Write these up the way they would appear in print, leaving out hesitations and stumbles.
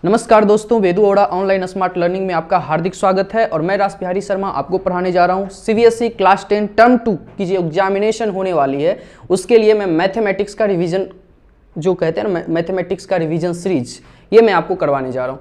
नमस्कार दोस्तों, वेदू ओड़ा ऑनलाइन स्मार्ट लर्निंग में आपका हार्दिक स्वागत है और मैं रास बिहारी शर्मा आपको पढ़ाने जा रहा हूं। सीबीएसई क्लास 10 टर्म 2 की जो एग्जामिनेशन होने वाली है उसके लिए मैं मैथमेटिक्स का रिवीजन जो कहते हैं ना, मैथमेटिक्स का रिवीजन सीरीज ये मैं आपको करवाने जा रहा हूं।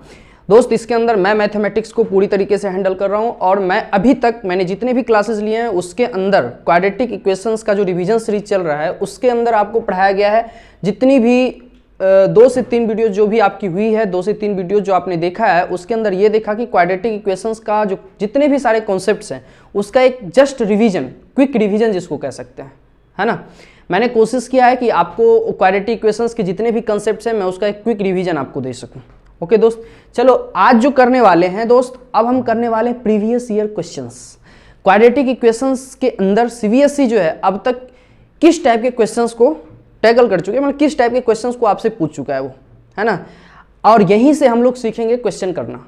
दोस्त, इसके अंदर मैं मैथमेटिक्स को पूरी तरीके से हैंडल कर रहा हूं और मैं अभी तक मैंने जितने भी क्लासेस लिए हैं उसके अंदर क्वाड्रेटिक इक्वेशंस का जो रिवीजन सीरीज चल रहा है उसके अंदर आपको पढ़ाया गया है। जितनी भी 2 से 3 वीडियो जो भी आपकी हुई है, 2 से 3 वीडियो जो आपने देखा है उसके अंदर ये देखा कि क्वाड्रेटिक इक्वेशंस का जो जितने भी सारे कॉन्सेप्ट्स हैं उसका एक जस्ट रिवीजन, क्विक रिवीजन जिसको कह सकते हैं, है ना। मैंने कोशिश किया है कि आपको क्वाड्रेटिक इक्वेशंस के जितने भी कॉन्सेप्ट्स हैं मैं उसका एक क्विक रिवीजन आपको दे सकूं। ओके दोस्त, चलो आज जो करने वाले हैं दोस्त, अब हम करने वाले हैं previous year questions. Quadratic equations के अंदर सीबीएसई जो है अब तक किस टाइप के क्वेश्चंस को टैकल कर चुके हैं, मतलब किस टाइप के क्वेश्चंस को आपसे पूछ चुका है वो, है ना। और यहीं से हम लोग सीखेंगे क्वेश्चन करना।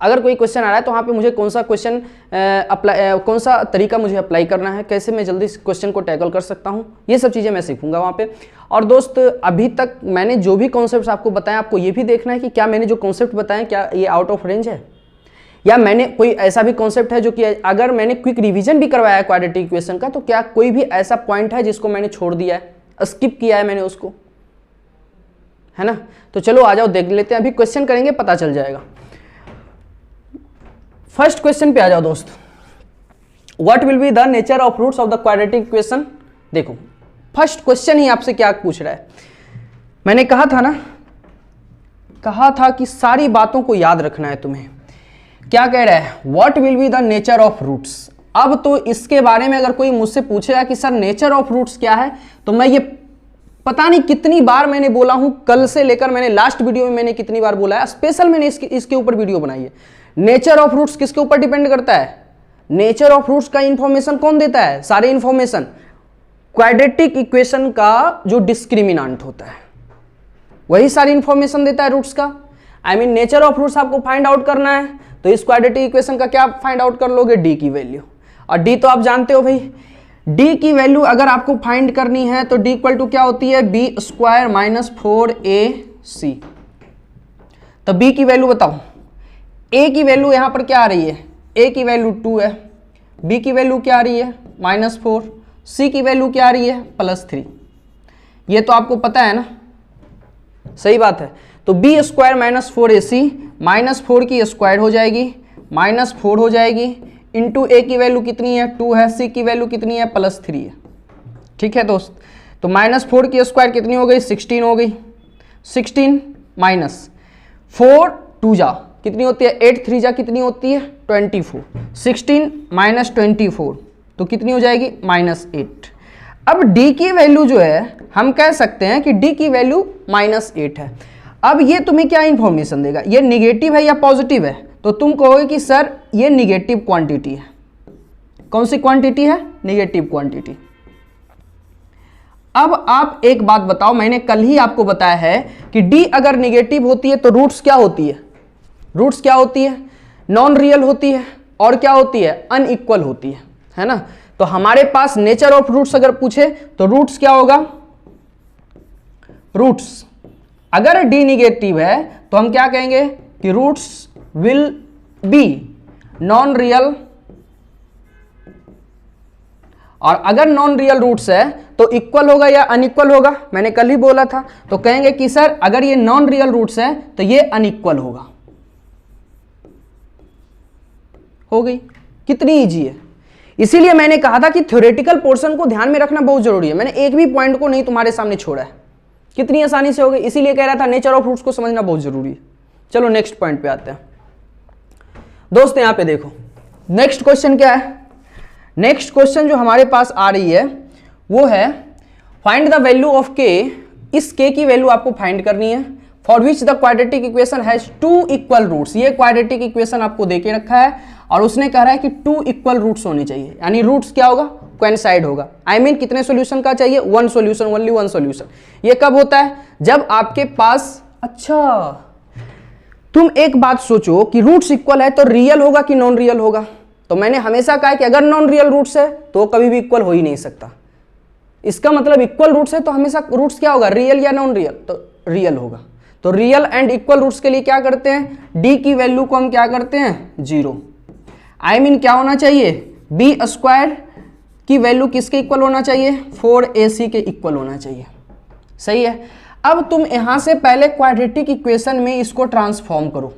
अगर कोई क्वेश्चन आ रहा है तो वहाँ पे मुझे कौन सा क्वेश्चन कौन सा तरीका मुझे अप्लाई करना है, कैसे मैं जल्दी क्वेश्चन को टैकल कर सकता हूँ, ये सब चीज़ें मैं सीखूंगा वहाँ पे। और दोस्त, अभी तक मैंने जो भी कॉन्सेप्ट आपको बताया, आपको ये भी देखना है कि क्या मैंने जो कॉन्सेप्ट बताए क्या ये आउट ऑफ रेंज है, या मैंने कोई ऐसा भी कॉन्सेप्ट है जो कि अगर मैंने क्विक रिविजन भी करवाया है क्वाड्रेटिक इक्वेशन का तो क्या कोई भी ऐसा पॉइंट है जिसको मैंने छोड़ दिया है, स्किप किया है मैंने उसको, है ना। तो चलो आ जाओ देख लेते हैं, अभी क्वेश्चन करेंगे पता चल जाएगा। फर्स्ट क्वेश्चन पे आ जाओ दोस्त। What will be the nature of roots of the quadratic equation. देखो फर्स्ट क्वेश्चन ही आपसे क्या पूछ रहा है। मैंने कहा था कि सारी बातों को याद रखना है तुम्हें। क्या कह रहा है, what will be the nature of roots. अब तो इसके बारे में अगर कोई मुझसे पूछेगा कि सर नेचर ऑफ रूट्स क्या है, तो मैं ये पता नहीं कितनी बार मैंने बोला हूं, कल से लेकर मैंने लास्ट वीडियो में मैंने कितनी बार बोला है, स्पेशल मैंने इसके ऊपर वीडियो बनाई है। नेचर ऑफ रूट्स किसके ऊपर डिपेंड करता है, नेचर ऑफ रूट्स का इंफॉर्मेशन कौन देता है, सारे इंफॉर्मेशन क्वाड्रेटिक इक्वेशन का जो डिस्क्रिमिनांट होता है वही सारी इंफॉर्मेशन देता है रूट्स का। I mean nature of roots आपको फाइंड आउट करना है तो इस क्वाड्रेटिक इक्वेशन का क्या फाइंड आउट कर लोगे, डी की वैल्यू। और डी तो आप जानते हो भाई, डी की वैल्यू अगर आपको फाइंड करनी है तो डी इक्वल टू क्या होती है, बी स्क्वायर माइनस 4ac। तो बी की वैल्यू बताओ, ए की वैल्यू यहां पर क्या आ रही है, ए की वैल्यू 2 है, बी की वैल्यू क्या आ रही है -4, सी की वैल्यू क्या आ रही है +3। ये तो आपको पता है ना, सही बात है। तो बी स्क्वायर माइनस 4ac -4 की स्क्वायर हो जाएगी, -4 हो जाएगी, इंटू ए की वैल्यू कितनी है 2 है, सी की वैल्यू कितनी है +3 है। ठीक है दोस्त, तो -4 की स्क्वायर कितनी हो गई 16 हो गई, 16 माइनस 4 2 जा कितनी होती है 8 3 जा कितनी होती है 24, 16 माइनस 24 तो कितनी हो जाएगी -8। अब d की वैल्यू जो है हम कह सकते हैं कि d की वैल्यू -8 है। अब ये तुम्हें क्या इंफॉर्मेशन देगा, ये निगेटिव है या पॉजिटिव है, तो तुम कहोगे कि सर ये निगेटिव क्वांटिटी है। कौन सी क्वांटिटी है, निगेटिव क्वांटिटी। अब आप एक बात बताओ, मैंने कल ही आपको बताया है कि d अगर निगेटिव होती है तो रूट्स क्या होती है, रूट्स क्या होती है, नॉन रियल होती है और क्या होती है, अनइक्वल होती है ना। तो हमारे पास नेचर ऑफ रूट्स अगर पूछे तो रूट्स क्या होगा, रूट्स अगर d निगेटिव है तो हम क्या कहेंगे कि roots will be non real, और अगर नॉन रियल रूट्स है तो इक्वल होगा या अनइक्वल होगा, मैंने कल ही बोला था। तो कहेंगे कि सर अगर ये नॉन रियल रूट्स है तो ये अनइक्वल होगा। हो गई, कितनी इजी है। इसीलिए मैंने कहा था कि थ्योरेटिकल पोर्शन को ध्यान में रखना बहुत जरूरी है। मैंने एक भी पॉइंट को नहीं तुम्हारे सामने छोड़ा है, कितनी आसानी से हो गई। इसीलिए कह रहा था नेचर ऑफ रूट्स को समझना बहुत जरूरी है। चलो नेक्स्ट पॉइंट पे आते हैं दोस्त। यहां पे देखो नेक्स्ट क्वेश्चन क्या है, नेक्स्ट क्वेश्चन जो हमारे पास आ रही है वो है फाइंड द वैल्यू ऑफ के। इस के की वैल्यू आपको फाइंड करनी है for which the quadratic equation has 2 equal roots. ये क्वाड्रेटिक इक्वेशन आपको देके रखा है और उसने कहा है कि 2 इक्वल रूट्स होने चाहिए, यानी रूट्स क्या होगा, कोइंसाइड होगा। आई मीन कितने सॉल्यूशन का चाहिए, 1 सॉल्यूशन, ओनली 1 सॉल्यूशन। ये कब होता है, जब आपके पास, अच्छा तुम एक बात सोचो कि रूट्स इक्वल है तो रियल होगा कि नॉन रियल होगा। तो मैंने हमेशा कहा कि अगर नॉन रियल रूट्स है तो कभी भी इक्वल हो ही नहीं सकता। इसका मतलब इक्वल रूट्स है तो हमेशा रूट्स क्या होगा, रियल या नॉन रियल, तो रियल होगा। तो रियल एंड इक्वल रूट्स के लिए क्या करते हैं, डी की वैल्यू को हम क्या करते हैं 0। आई मीन क्या होना चाहिए, बी स्क्वायर की वैल्यू किसके इक्वल होना चाहिए, 4ac के इक्वल होना चाहिए। सही है। अब तुम यहां से पहले क्वाड्रेटिक इक्वेशन में इसको ट्रांसफॉर्म करो।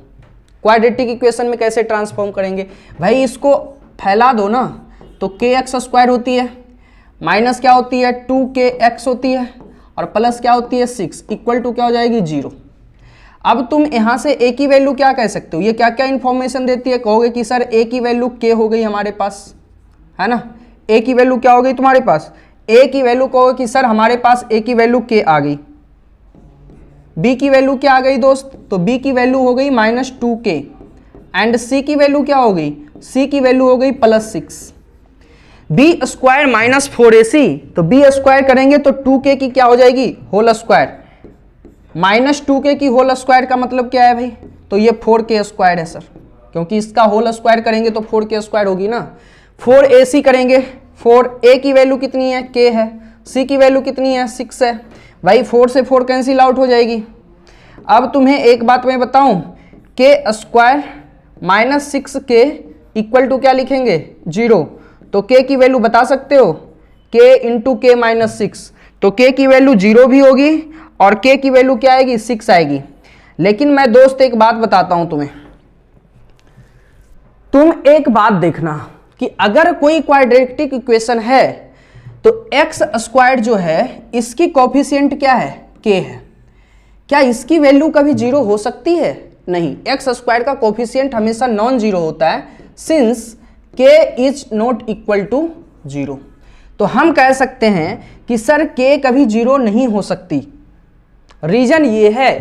क्वाड्रेटिक इक्वेशन में कैसे ट्रांसफॉर्म करेंगे भाई, इसको फैला दो ना, तो kx स्क्वायर होती है, माइनस क्या होती है 2kx होती है, और प्लस क्या होती है 6 इक्वल टू क्या हो जाएगी 0। अब तुम यहां से a की वैल्यू क्या कह सकते हो, ये क्या क्या इंफॉर्मेशन देती है, कहोगे कि सर a की वैल्यू k हो गई हमारे पास, है ना, a की वैल्यू क्या हो गई तुम्हारे पास, a की वैल्यू कहोगे कि सर हमारे पास a की वैल्यू k आ गई। b की वैल्यू क्या आ गई दोस्त, तो b की वैल्यू हो गई -2k, एंड c की वैल्यू क्या हो गई, c की वैल्यू हो गई +6। b स्क्वायर -4ac, तो b स्क्वायर करेंगे तो 2k की क्या हो जाएगी होल स्क्वायर, -2k की होल स्क्वायर का मतलब क्या है भाई, तो ये 4k स्क्वायर है सर, क्योंकि इसका होल स्क्वायर करेंगे तो 4k स्क्वायर होगी ना। 4ac करेंगे, 4a की वैल्यू कितनी है k है, c की वैल्यू कितनी है 6 है, भाई 4 से 4 कैंसिल आउट हो जाएगी। अब तुम्हें एक बात मैं बताऊं, k square -6k equal to क्या लिखेंगे 0, तो k की वैल्यू बता सकते हो, k इंटू k -6, तो k की वैल्यू 0 भी होगी और k की वैल्यू क्या आएगी 6 आएगी। लेकिन मैं दोस्त एक बात बताता हूं तुम्हें, तुम एक बात देखना कि अगर कोई क्वाड्रेटिक इक्वेशन है तो x स्क्वायर जो है इसकी कोफिशिएंट क्या है k है, क्या इसकी वैल्यू कभी 0 हो सकती है, नहीं, x स्क्वायर का कोफिशिएंट हमेशा नॉन जीरो होता है, since k is not equal to 0। तो हम कह सकते हैं कि सर k कभी 0 नहीं हो सकती। रीजन ये है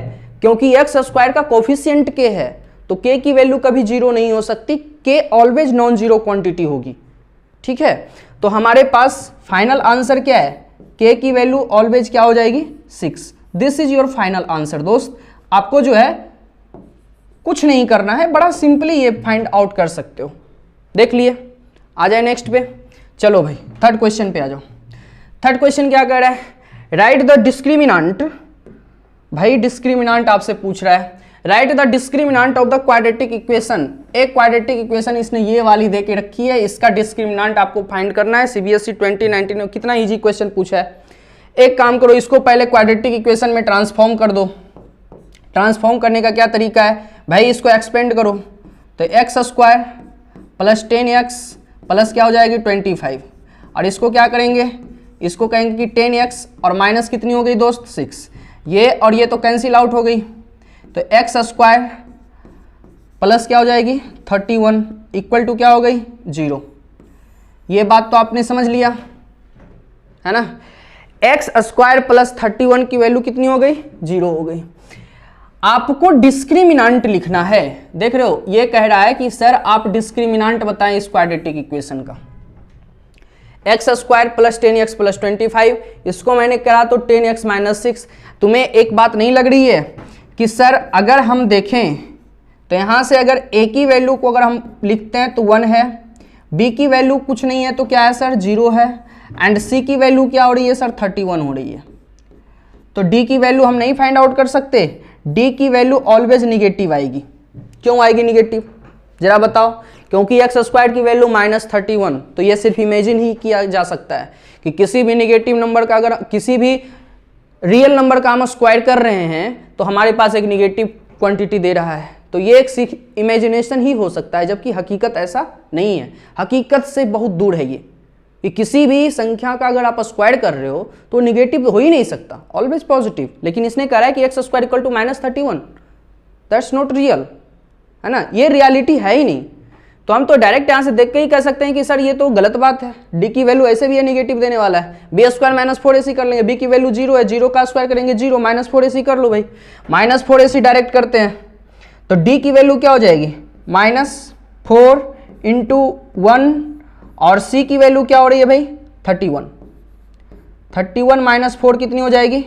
क्योंकि x स्क्वायर का कोफिशिएंट k है, तो k की वैल्यू कभी 0 नहीं हो सकती, k always non zero quantity होगी। ठीक है, तो हमारे पास फाइनल आंसर क्या है, k की वैल्यू ऑलवेज क्या हो जाएगी 6। This is your final answer दोस्त। आपको जो है कुछ नहीं करना है, बड़ा सिंपली ये फाइंड आउट कर सकते हो। देख लिए, आ जाए नेक्स्ट पे। चलो भाई थर्ड क्वेश्चन पे आ जाओ। थर्ड क्वेश्चन क्या कह रहा है, राइट द डिस्क्रिमिनांट, भाई डिस्क्रिमिनांट आपसे पूछ रहा है, write the discriminant of the quadratic equation. एक क्वाड्रेटिक इक्वेशन इसने ये वाली दे के रखी है, इसका डिस्क्रिमिनांट आपको फाइंड करना है। सीबीएसई 2019 में कितना इजी क्वेश्चन पूछा है। एक काम करो, इसको पहले क्वाड्रेटिक इक्वेशन में ट्रांसफॉर्म कर दो। ट्रांसफॉर्म करने का क्या तरीका है भाई, इसको एक्सपेंड करो, तो x square plus 10x plus क्या हो जाएगी 25, और इसको क्या करेंगे, इसको कहेंगे कि 10x और माइनस कितनी हो गई दोस्त 6, ये और ये तो कैंसिल आउट हो गई, तो एक्स स्क्वायर प्लस क्या हो जाएगी 31 इक्वल टू क्या हो गई 0। ये बात तो आपने समझ लिया है ना। एक्स स्क्वायर प्लस 31 की वैल्यू कितनी हो गई 0 हो गई। आपको डिस्क्रिमिनांट लिखना है। देख रहे हो, ये कह रहा है कि सर आप डिस्क्रिमिनांट बताएं इस क्वाड्रेटिक इक्वेशन का। X square plus 10x plus 25, इसको मैंने करा तो 10x माइनस 6। तुम्हें एक बात नहीं लग रही है कि सर अगर हम देखें तो यहां से अगर a की वैल्यू को अगर हम लिखते हैं तो 1 है, b की वैल्यू कुछ नहीं है तो क्या है सर 0 है, एंड c की वैल्यू क्या हो रही है सर 31 हो रही है। तो d की वैल्यू हम नहीं फाइंड आउट कर सकते, d की वैल्यू ऑलवेज निगेटिव आएगी। क्यों आएगी निगेटिव जरा बताओ, क्योंकि एक्स स्क्वायर की वैल्यू -31, तो ये सिर्फ इमेजिन ही किया जा सकता है कि किसी भी निगेटिव नंबर का अगर किसी भी रियल नंबर का हम स्क्वायर कर रहे हैं तो हमारे पास एक निगेटिव क्वांटिटी दे रहा है, तो ये एक इमेजिनेशन ही हो सकता है, जबकि हकीकत ऐसा नहीं है। हकीकत से बहुत दूर है ये कि किसी भी संख्या का अगर आप स्क्वायर कर रहे हो तो निगेटिव हो ही नहीं सकता, ऑलवेज पॉजिटिव। लेकिन इसने कहा है कि x square equal to -31, that's not real, है ना, ये रियलिटी है ही नहीं। तो हम तो डायरेक्ट यहाँ से देख के ही कह सकते हैं कि सर ये तो गलत बात है, डी की वैल्यू ऐसे भी है निगेटिव देने वाला है। बी स्क्वायर -4ac कर लेंगे, बी की वैल्यू 0 है, 0 का स्क्वायर करेंगे 0, -4ac कर लो भाई, -4ac डायरेक्ट करते हैं तो डी की वैल्यू क्या हो जाएगी -4 × 1, और सी की वैल्यू क्या हो रही है भाई 31, 31 - 4 कितनी हो जाएगी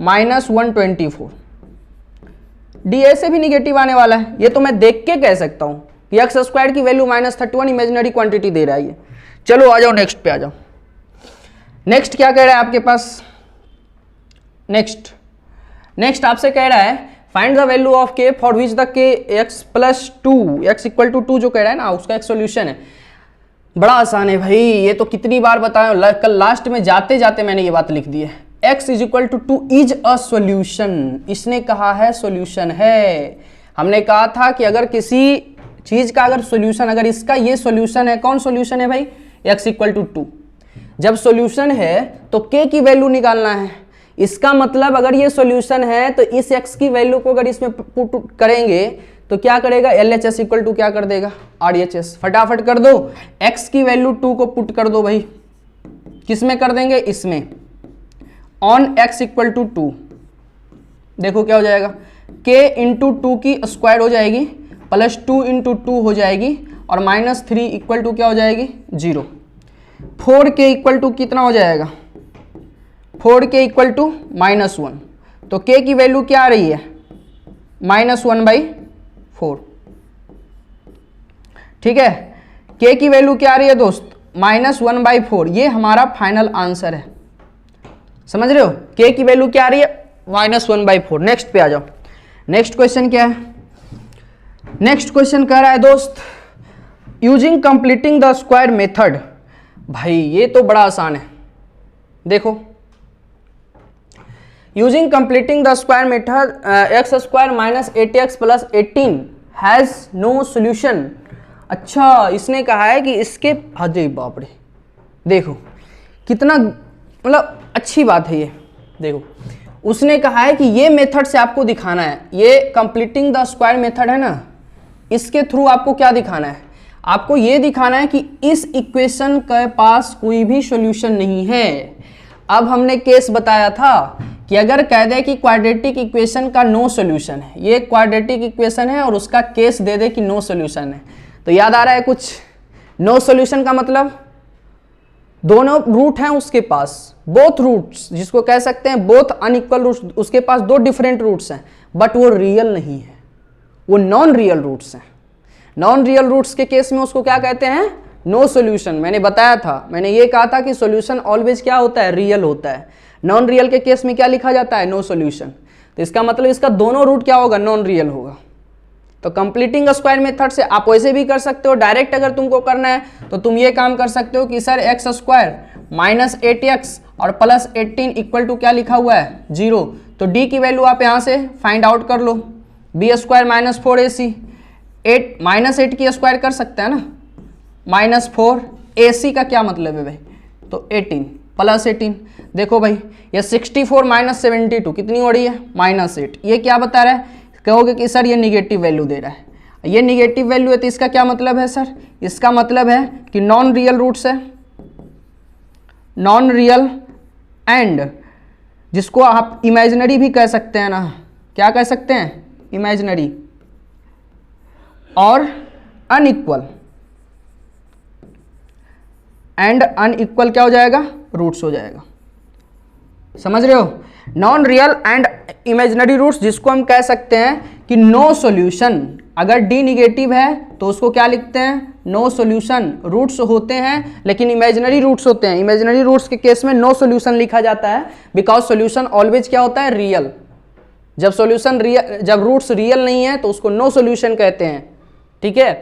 -124। डी ऐसे भी निगेटिव आने वाला है, ये तो मैं देख के कह सकता हूं कि एक्स स्क्वायर की वैल्यू -31 इमेजिनरी क्वांटिटी दे रहा है ये। चलो आ जाओ नेक्स्ट पे आ जाओ। नेक्स्ट क्या कह रहा है आपके पास, नेक्स्ट आपसे कह रहा है find the value of K for which the K X plus two X equal to 2 जो कह रहा है ना, उसका एक सोल्यूशन है। बड़ा आसान है भाई, ये तो कितनी बार बताया, कल लास्ट में जाते जाते मैंने ये बात लिख दी है। x is equal to 2 is a solution, इसने कहा है सोल्यूशन है। हमने कहा था कि अगर किसी चीज का अगर सोल्यूशन, अगर इसका ये सोल्यूशन है, कौन सोल्यूशन है भाई, x इक्वल टू 2। जब सोल्यूशन है तो k की वैल्यू निकालना है। इसका मतलब अगर ये सोल्यूशन है तो इस x की वैल्यू को अगर इसमें पुट करेंगे तो क्या करेगा, LHS इक्वल टू क्या कर देगा, RHS। फटाफट कर दो, x की वैल्यू 2 को पुट कर दो भाई, किस में कर देंगे, इसमें, ऑन x इक्वल टू 2। देखो क्या हो जाएगा, k इंटू 2 की स्क्वायर हो जाएगी, प्लस 2 इंटू 2 हो जाएगी, और -3 इक्वल टू क्या हो जाएगी, 0। 4k इक्वल टू कितना हो जाएगा, 4k इक्वल टू -1। तो k की वैल्यू क्या आ रही है, -1/4। ठीक है, k की वैल्यू क्या आ रही है दोस्त, -1/4। ये हमारा फाइनल आंसर है, समझ रहे हो, k की वैल्यू क्या आ रही है, -1/4। नेक्स्ट पे आ जाओ। नेक्स्ट क्वेश्चन क्या है, नेक्स्ट क्वेश्चन कह रहा है दोस्त, using completing the square method. भाई ये तो बड़ा आसान है, देखो, using completing the square method x square minus 8x plus 18 has no solution. अच्छा, इसने कहा है कि इसके, अरे बाप रे, देखो कितना मतलब अच्छी बात है ये। देखो उसने कहा है कि ये मेथड से आपको दिखाना है, ये कंप्लीटिंग द स्क्वायर मेथड है ना, इसके थ्रू आपको क्या दिखाना है, आपको ये दिखाना है कि इस इक्वेशन के पास कोई भी सॉल्यूशन नहीं है। अब हमने केस बताया था कि अगर कह दे कि क्वाड्रेटिक इक्वेशन का नो सॉल्यूशन है, ये क्वाड्रेटिक इक्वेशन है और उसका केस दे दे कि नो सॉल्यूशन है, तो याद आ रहा है कुछ, नो सॉल्यूशन का मतलब दोनों रूट हैं उसके पास, बोथ रूट्स, जिसको कह सकते हैं बोथ अनइक्वल रूट्स, उसके पास दो डिफरेंट रूट्स हैं, बट वो रियल नहीं है, वो नॉन रियल रूट्स हैं। नॉन रियल रूट्स के केस में उसको क्या कहते हैं, नो सॉल्यूशन। मैंने बताया था, मैंने ये कहा था कि सॉल्यूशन ऑलवेज क्या होता है, रियल होता है। नॉन रियल के केस में क्या लिखा जाता है, नो सॉल्यूशन। तो इसका मतलब इसका दोनों रूट क्या होगा, नॉन रियल होगा। तो कंप्लीटिंग स्क्वायर मेथड से आप वैसे भी कर सकते हो, डायरेक्ट अगर तुमको करना है तो तुम ये काम कर सकते हो कि sir x square minus 8x और प्लस 18 इक्वल टू क्या लिखा हुआ है, 0। तो d की वैल्यू आप यहाँ से फाइंड आउट कर लो, B square minus 4ac, 8 minus 8 की स्क्वायर कर सकते हैं ना, माइनस 4, ac का क्या मतलब है भाई, तो 18 प्लस 18। देखो भाई ये 64 माइनस 72 कितनी हो रही है, -8। ये क्या बता रहा है, कहोगे कि सर ये निगेटिव वैल्यू दे रहा है, ये निगेटिव वैल्यू है तो इसका क्या मतलब है सर, इसका मतलब है कि नॉन रियल रूट्स है, नॉन रियल एंड जिसको आप इमेजिनरी भी कह सकते हैं ना, क्या कह सकते हैं, इमेजिनरी, और अनइक्वल, एंड अनइक्वल क्या हो जाएगा, रूट्स हो जाएगा। समझ रहे हो, non real and imaginary roots, जिसको हम कह सकते हैं कि नो सॉल्यूशन। अगर डी निगेटिव है तो उसको क्या लिखते हैं, नो सॉल्यूशन। रूट्स होते हैं लेकिन इमेजिनरी रूट्स होते हैं, इमेजिनरी रूट्स के केस में नो सॉल्यूशन लिखा जाता है, बिकॉज सॉल्यूशन ऑलवेज क्या होता है, रियल। जब सॉल्यूशन रियल, जब रूट्स रियल नहीं है तो उसको नो सॉल्यूशन कहते हैं। ठीक है,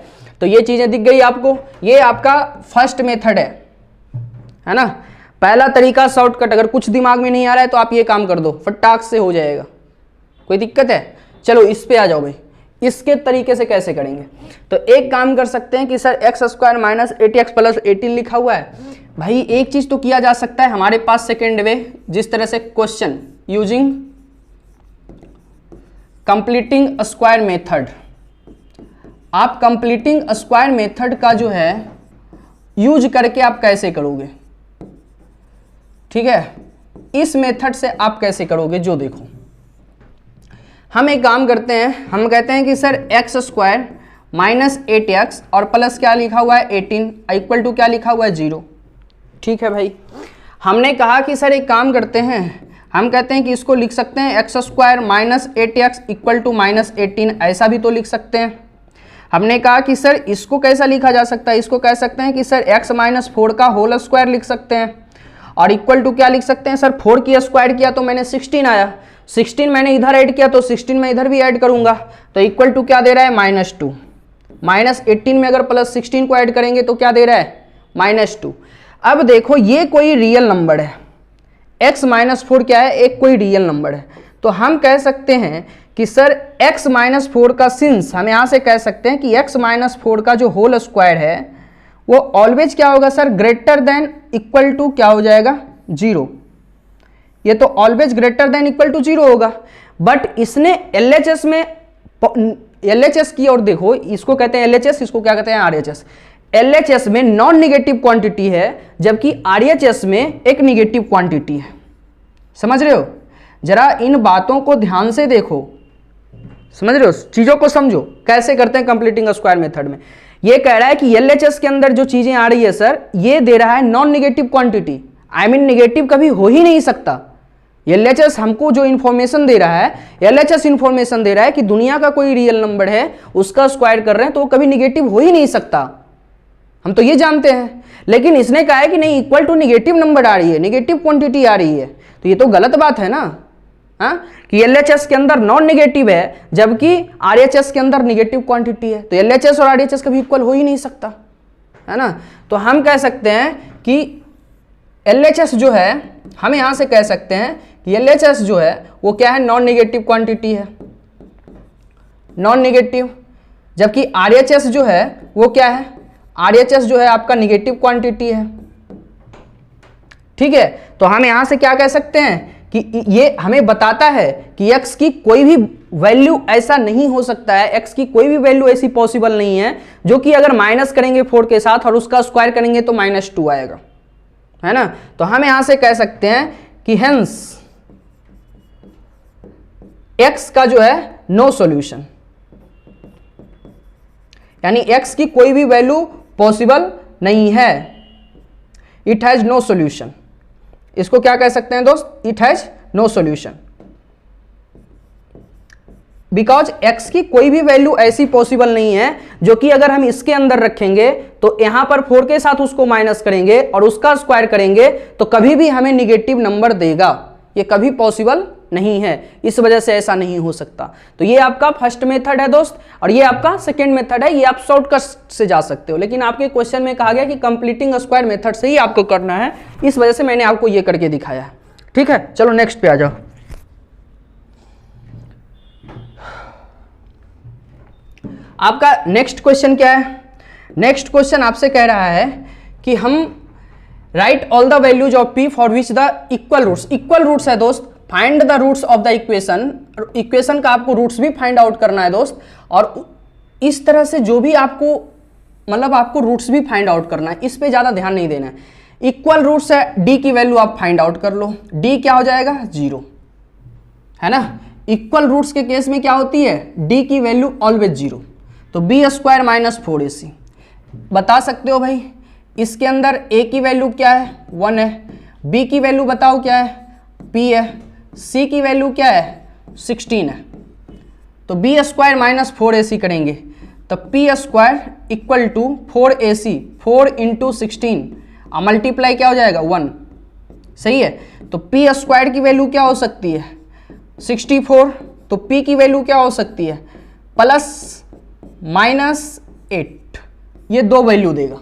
तो ये चीजें दिख गई आपको, ये आपका फर्स्ट मेथड है ना, पहला तरीका शॉर्टकट। अगर कुछ दिमाग में नहीं आ रहा है तो आप ये काम कर दो, फटाक से हो जाएगा। कोई दिक्कत है, चलो इस पे आ जाओ भाई, इसके तरीके से कैसे करेंगे। तो एक काम कर सकते हैं कि sir x square minus 8x plus 18 लिखा हुआ है भाई, एक चीज तो किया जा सकता है हमारे पास सेकेंड वे, जिस तरह से question using completing square method. आप कंप्लीटिंग स्क्वायर मेथड का जो है यूज करके आप कैसे करोगे, ठीक है, इस मेथड से आप कैसे करोगे, जो देखो हम एक काम करते हैं, हम कहते हैं कि sir x square minus 8x और प्लस क्या लिखा हुआ है 18 इक्वल टू क्या लिखा हुआ है 0। ठीक है भाई, हमने कहा कि सर एक काम करते हैं, हम कहते हैं कि इसको लिख सकते हैं x square minus 8x equal to minus 18, ऐसा भी तो लिख सकते हैं। हमने कहा कि सर इसको कैसा लिखा जा सकता है, इसको कह सकते हैं कि सर x माइनस 4 का होल स्क्वायर लिख सकते हैं, और इक्वल टू क्या लिख सकते हैं सर, 4 की स्क्वायर किया तो मैंने 16 आया, 16 मैंने इधर ऐड किया तो 16 मैं इधर भी ऐड करूंगा, तो इक्वल टू क्या दे रहा है -2। -18 में अगर +16 को ऐड करेंगे तो क्या दे रहा है -2। अब देखो ये कोई रियल नंबर है, x -4 क्या है, एक कोई रियल नंबर है, तो हम कह सकते हैं कि सर x -4 का सिंस हम यहां से कह सकते हैं कि x -4 का जो होल स्क्वायर है वो ऑलवेज क्या होगा sir, greater than equal to क्या हो जाएगा 0। ये तो always greater than equal to 0 होगा, बट इसने LHS में LHS की, और देखो इसको कहते हैं LHS, इसको क्या कहते हैं RHS। LHS में नॉन निगेटिव क्वांटिटी है जबकि RHS में एक निगेटिव क्वांटिटी है। समझ रहे हो, जरा इन बातों को ध्यान से देखो, समझ रहे हो, चीजों को समझो कैसे करते हैं कंप्लीटिंग स्क्वायर मेथड में। ये कह रहा है कि LHS के अंदर जो चीजें आ रही है सर, ये दे रहा है non negative quantity, I mean negative कभी हो ही नहीं सकता। LHS हमको जो इंफॉर्मेशन दे रहा है, LHS इंफॉर्मेशन दे रहा है कि दुनिया का कोई रियल नंबर है उसका स्क्वायर कर रहे हैं तो वो कभी निगेटिव हो ही नहीं सकता, हम तो ये जानते हैं। लेकिन इसने कहा है कि नहीं, इक्वल टू निगेटिव नंबर आ रही है, निगेटिव क्वांटिटी आ रही है, तो ये तो गलत बात है ना, हाँ, कि LHS के अंदर नॉन निगेटिव है जबकि RHS के अंदर निगेटिव क्वांटिटी है, तो LHS और RHS कभी इक्वल हो ही नहीं सकता, है ना। तो हम कह सकते हैं कि LHS जो है, हम यहां से कह सकते हैं कि LHS जो है वो क्या है, नॉन निगेटिव क्वांटिटी है, नॉन निगेटिव, जबकि RHS जो है वो क्या है, RHS जो है आपका निगेटिव क्वांटिटी है। ठीक है, तो हम यहां से क्या कह सकते हैं कि ये हमें बताता है कि x की कोई भी वैल्यू ऐसा नहीं हो सकता है, x की कोई भी वैल्यू ऐसी पॉसिबल नहीं है जो कि अगर माइनस करेंगे 4 के साथ और उसका स्क्वायर करेंगे तो -2 आएगा, है ना। तो हम यहां से कह सकते हैं कि हेंस x का जो है नो सॉल्यूशन, यानी x की कोई भी वैल्यू पॉसिबल नहीं है, इट हैज नो सॉल्यूशन। इसको क्या कह सकते हैं दोस्त, it has no solution, because x की कोई भी वैल्यू ऐसी पॉसिबल नहीं है जो कि अगर हम इसके अंदर रखेंगे तो यहां पर 4 के साथ उसको माइनस करेंगे और उसका स्क्वायर करेंगे तो कभी भी हमें निगेटिव नंबर देगा, ये कभी पॉसिबल नहीं है, इस वजह से ऐसा नहीं हो सकता। तो ये आपका फर्स्ट मेथड है दोस्त, और ये आपका सेकेंड मेथड है, ये आप शॉर्टकट से जा सकते हो, लेकिन आपके क्वेश्चन में कहा गया कि कंप्लीटिंग स्क्वायर मेथड से ही आपको करना है, इस वजह से मैंने आपको ये करके दिखाया है। ठीक है, चलो नेक्स्ट पे आ जाओ। आपका नेक्स्ट क्वेश्चन क्या है, नेक्स्ट क्वेश्चन आपसे कह रहा है कि हम write all the values of p for which the equal roots, equal roots है दोस्त, find the roots of the equation, equation का आपको रूट्स भी फाइंड आउट करना है दोस्त, और इस तरह से जो भी आपको मतलब आपको रूट्स भी फाइंड आउट करना है, इस पे ज्यादा ध्यान नहीं देना है। इक्वल रूट्स है, d की वैल्यू आप फाइंड आउट कर लो, d क्या हो जाएगा 0, है ना। इक्वल रूट्स के केस में क्या होती है, d की वैल्यू ऑलवेज 0, तो b² - 4ac बता सकते हो भाई। इसके अंदर a की वैल्यू क्या है 1 है, b की वैल्यू बताओ क्या है p है, c की वैल्यू क्या है 16 है, तो b² - 4ac करेंगे तो p² = 4ac, 4 × 16 मल्टीप्लाई क्या हो जाएगा 1, सही है। तो p² की वैल्यू क्या हो सकती है 64, तो p की वैल्यू क्या हो सकती है +−8, ये दो वैल्यू देगा।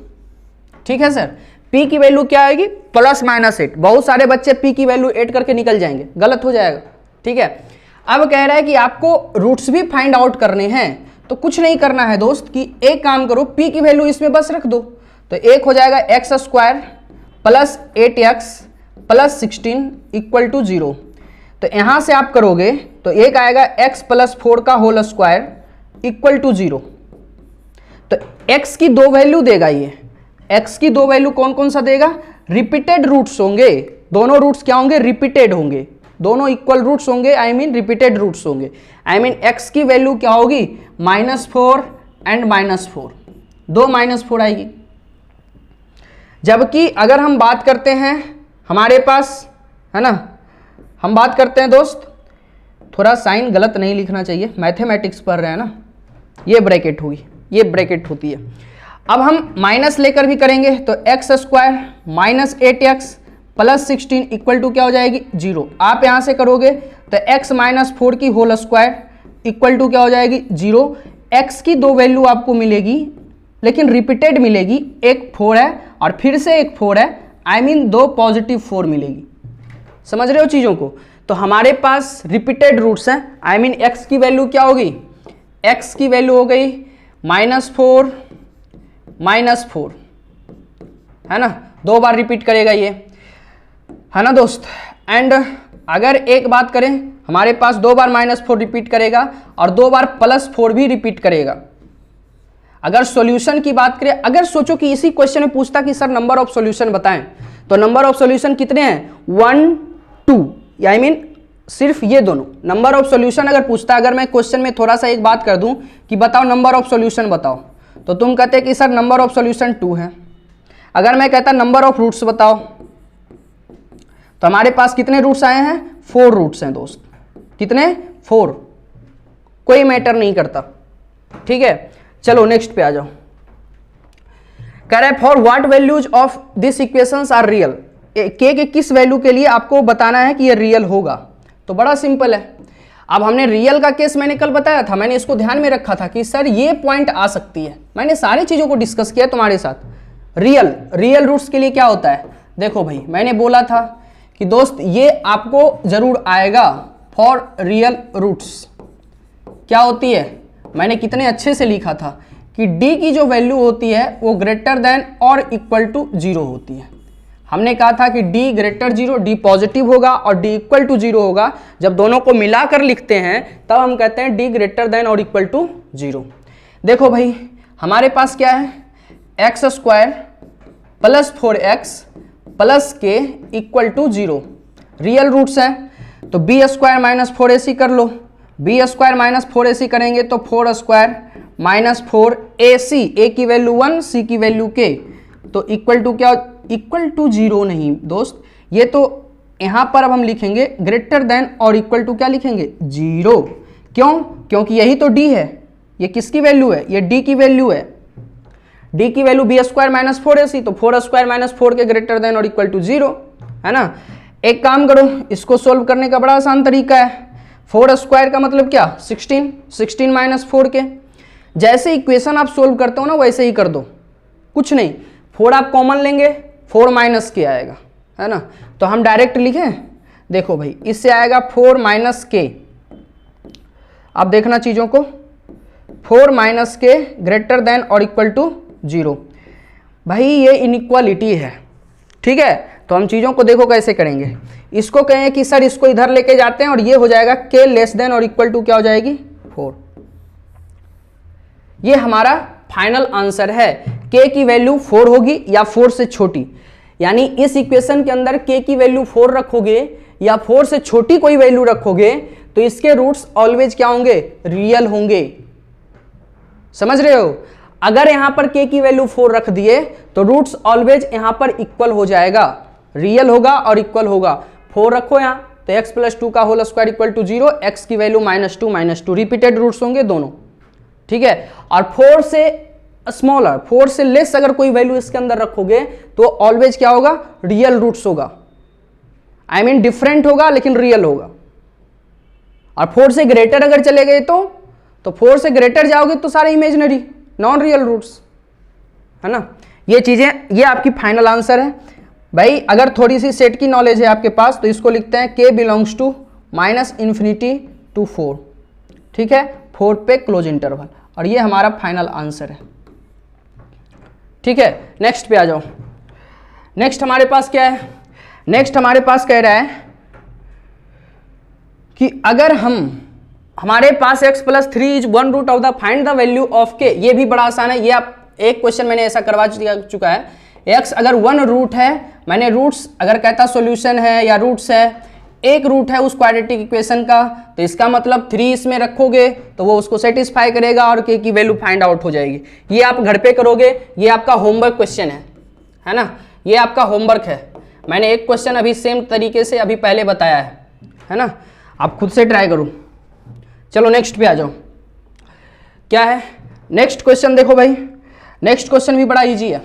ठीक है सर, p की वैल्यू क्या आएगी +−8, बहुत सारे बच्चे p की वैल्यू 8 करके निकल जाएंगे, गलत हो जाएगा। ठीक है, अब कह रहा है कि आपको रूट्स भी फाइंड आउट करने हैं, तो कुछ नहीं करना है दोस्त कि एक काम करो, p की वैल्यू इसमें बस रख दो, तो एक हो जाएगा x² + 8x + 16 = 0। तो यहां से आप करोगे तो एक आएगा x + 4 का होल स्क्वायर = 0। तो x की दो वैल्यू देगा, ये x की दो वैल्यू कौन कौन सा देगा, रिपीटेड रूट्स होंगे, दोनों रूट्स क्या होंगे रिपीटेड होंगे, दोनों इक्वल रूट्स होंगे, आई मीन रिपीटेड रूट्स होंगे, आई मीन x की वैल्यू क्या होगी -4 एंड -4, दो -4 आएगी। जबकि अगर हम बात करते हैं हमारे पास, है ना, हम बात करते हैं दोस्त, थोड़ा साइन गलत नहीं लिखना चाहिए, मैथमेटिक्स पढ़ रहे हैं ना, ये ब्रैकेट होगी, ये ब्रैकेट होती है। अब हम माइनस लेकर भी करेंगे तो x² - 8x + 16 = क्या हो जाएगी 0। आप यहां से करोगे तो x माइनस 4 की होल स्क्वायर इक्वल टू क्या हो जाएगी 0। x की दो वैल्यू आपको मिलेगी लेकिन रिपीटेड मिलेगी, एक 4 है और फिर से एक 4 है, आई मीन दो पॉजिटिव 4 मिलेगी। समझ रहे हो चीज़ों को? तो हमारे पास रिपीटेड रूट्स हैं, आई मीन x की वैल्यू क्या होगी, x की वैल्यू हो गई -4 -4, है ना, दो बार रिपीट करेगा ये, है ना दोस्त। एंड अगर एक बात करें, हमारे पास दो बार -4 रिपीट करेगा और दो बार +4 भी रिपीट करेगा। अगर सॉल्यूशन की बात करें, अगर सोचो कि इसी क्वेश्चन में पूछता कि सर नंबर ऑफ सॉल्यूशन बताएं, तो नंबर ऑफ सॉल्यूशन कितने हैं 1 2, आई मीन सिर्फ ये दोनों नंबर ऑफ सॉल्यूशन अगर पूछता। अगर मैं क्वेश्चन में थोड़ा सा एक बात कर दूं कि बताओ नंबर ऑफ सॉल्यूशन बताओ, तो तुम कहते कि सर नंबर ऑफ सॉल्यूशन 2 है। अगर मैं कहता नंबर ऑफ रूट्स बताओ, तो हमारे पास कितने रूट्स आए हैं 4 रूट्स हैं दोस्त। कितने 4, कोई मैटर नहीं करता, ठीक है। चलो नेक्स्ट पे आ जाओ। कह रहा है for what values of this equations are real, के किस वैल्यू के लिए आपको बताना है कि ये रियल होगा। तो बड़ा सिंपल है। अब हमने रियल का केस मैंने कल बताया था, मैंने इसको ध्यान में रखा था कि सर ये पॉइंट आ सकती है, मैंने सारी चीजों को डिस्कस किया तुम्हारे साथ। रियल रूट्स के लिए क्या होता है, देखो भाई मैंने बोला था कि दोस्त ये आपको जरूर आएगा फॉर रियल रूट्स क्या होती है, मैंने कितने अच्छे से लिखा था कि d की जो वैल्यू होती है वो ग्रेटर देन और इक्वल टू 0 होती है। हमने कहा था कि d ग्रेटर 0, d पॉजिटिव होगा और d इक्वल टू 0 होगा। जब दोनों को मिलाकर लिखते हैं तब हम कहते हैं d ग्रेटर देन और इक्वल टू 0। देखो भाई हमारे पास क्या है, x square plus 4x plus के इक्वल टू 0 रियल रूट्स हैं। तो b स्क्वायर माइनस 4ac कर लो, b स्क्वायर माइनस 4ac करेंगे तो 4 स्क्वायर माइनस 4ac, a की वैल्यू 1, c की वैल्यू k, तो इक्वल टू क्या, इक्वल टू 0 नहीं दोस्त, ये तो यहां पर अब हम लिखेंगे ग्रेटर देन और इक्वल टू क्या लिखेंगे 0। क्यों, क्योंकि यही तो d है, ये किसकी वैल्यू है, ये d की वैल्यू है। d की value b square minus 4ac, तो 4 स्क्वायर माइनस 4 के ग्रेटर देन और इक्वल टू 0, है ना। एक काम करो, इसको सोल्व करने का बड़ा आसान तरीका है। 4 स्क्वायर का मतलब क्या 16, 16 माइनस 4 के। जैसे इक्वेशन आप सोल्व करते हो ना वैसे ही कर दो, कुछ नहीं। 4 आप कॉमन लेंगे, 4 माइनस के आएगा, है ना। तो हम डायरेक्ट लिखें, देखो भाई इससे आएगा 4 माइनस के। आप देखना चीज़ों को, 4 माइनस के ग्रेटर देन और इक्वल टू 0। भाई ये इनइक्वालिटी है, ठीक है। तो हम चीज़ों को देखो कैसे करेंगे। इसको कहें कि सर इसको इधर लेके जाते हैं और ये हो जाएगा k लेस देन और इक्वल टू क्या हो जाएगी 4। ये हमारा फाइनल आंसर है। k की वैल्यू 4 होगी या 4 से छोटी, यानी इस इक्वेशन के अंदर k की वैल्यू 4 रखोगे या 4 से छोटी कोई वैल्यू रखोगे तो इसके रूट्स ऑलवेज क्या होंगे, रियल होंगे। समझ रहे हो? अगर यहां पर k की वैल्यू 4 रख दिए तो रूट्स ऑलवेज यहां पर इक्वल हो जाएगा, रियल होगा और इक्वल होगा। 4 रखो यहां तो x प्लस 2 का whole square equal to 0, x की वैल्यू -2 रिपीटेड रूट्स होंगे दोनों, ठीक है। और 4 से स्मॉलर, 4 से लेस अगर कोई वैल्यू इसके अंदर रखोगे तो ऑलवेज क्या होगा, रियल रूट्स होगा, आई मीन डिफरेंट होगा लेकिन रियल होगा। और 4 से ग्रेटर अगर चले गए तो 4 से ग्रेटर जाओगे तो सारे इमेजिनरी नॉन रियल रूट्स, है ना। ये चीजें, ये आपकी फाइनल आंसर है भाई। अगर थोड़ी सी सेट की नॉलेज है आपके पास तो इसको लिखते हैं k बिलोंग्स टू -∞ to 4, ठीक है, 4 पे क्लोज इंटरवल, और ये हमारा फाइनल आंसर है, ठीक है। नेक्स्ट पे आ जाओ। नेक्स्ट हमारे पास क्या है, नेक्स्ट हमारे पास कह रहा है कि अगर हमारे पास x plus 3 is 1 root of the find the value of k। ये भी बड़ा आसान है, ये आप एक क्वेश्चन मैंने ऐसा करवा चुका है। x अगर 1 रूट है, मैंने रूट्स अगर कहता सॉल्यूशन है या रूट्स है, एक रूट है उस क्वाड्रेटिक इक्वेशन का, तो इसका मतलब 3 इसमें रखोगे तो वो उसको सेटिस्फाई करेगा और k की वैल्यू फाइंड आउट हो जाएगी। ये आप घर पे करोगे, ये आपका होमवर्क क्वेश्चन है ना, ये आपका होमवर्क है। मैंने एक क्वेश्चन अभी सेम तरीके से अभी पहले बताया है ना, आप खुद से ट्राई करो। चलो नेक्स्ट पे आ जाओ। क्या है नेक्स्ट क्वेश्चन, देखो भाई नेक्स्ट क्वेश्चन भी बड़ा इजी है।